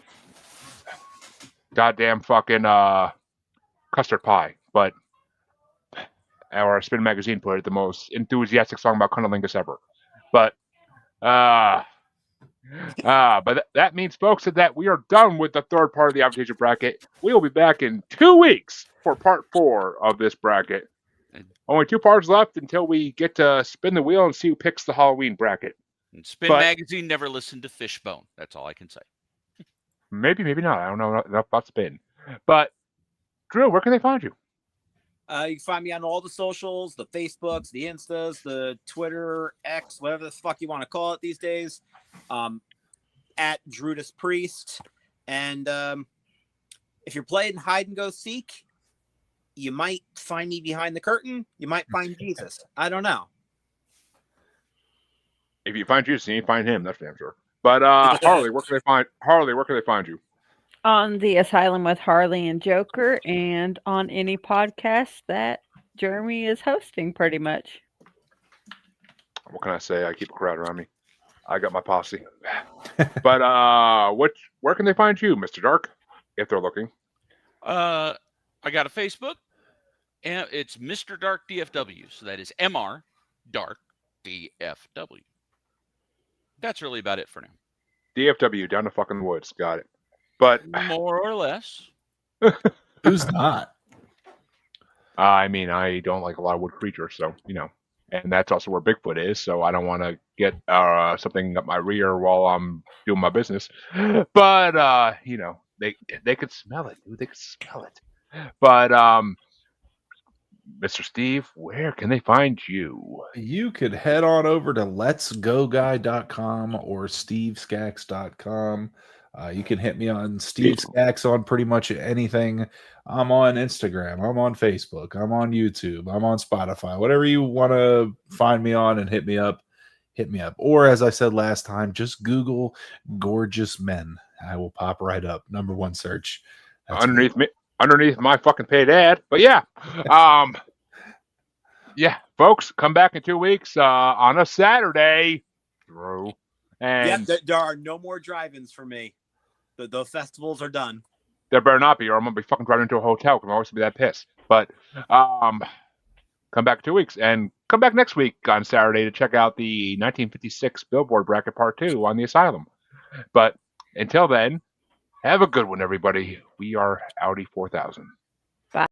Goddamn fucking custard pie, but our Spin magazine put it the most enthusiastic song about cunnilingus ever. But that means, folks, that we are done with the third part of the Avantasia bracket. We will be back in 2 weeks for part 4 of this bracket. Only 2 parts left until we get to spin the wheel and see who picks the Halloween bracket. And Spin Magazine never listened to Fishbone. That's all I can say. Maybe not. I don't know enough about Spin. But, Drew, where can they find you? You can find me on all the socials, the Facebooks, the Instas, the Twitter, X, whatever the fuck you want to call it these days. At Drutus Priest. And if you're playing hide and go seek, you might find me behind the curtain. You might find Jesus. I don't know. If you find Jesus, you find him. That's damn sure. But Harley, where can they find you? On the Asylum with Harley and Joker, and on any podcast that Jeremy is hosting, pretty much. What can I say? I keep a crowd around me. I got my posse. But where can they find you, Mr. Dark, if they're looking? I got a Facebook, and it's Mr. Dark DFW. So that is MR Dark DFW. That's really about it for now. DFW, down the fucking woods. Got it. But more or less. Who's not? I mean, I don't like a lot of wood creatures, so, and that's also where Bigfoot is, so I don't want to get something up my rear while I'm doing my business. But, they could smell it, dude. They could smell it. But, Mr. Steve, where can they find you? You could head on over to letsgoguy.com or steveskaks.com. You can hit me on Steve Skaks on pretty much anything. I'm on Instagram. I'm on Facebook. I'm on YouTube. I'm on Spotify. Whatever you want to find me on and hit me up, hit me up. Or as I said last time, just Google gorgeous men. I will pop right up. Number 1 search. That's underneath my fucking paid ad. But yeah. Yeah, folks, come back in 2 weeks on a Saturday. Drew. And there are no more drive-ins for me. The festivals are done. There better not be, or I'm gonna be fucking driving into a hotel because I'm always gonna be that pissed. But come back in 2 weeks and come back next week on Saturday to check out the 1956 Billboard bracket part 2 on the Asylum. But until then, have a good one, everybody. We are Audi 4000. Bye.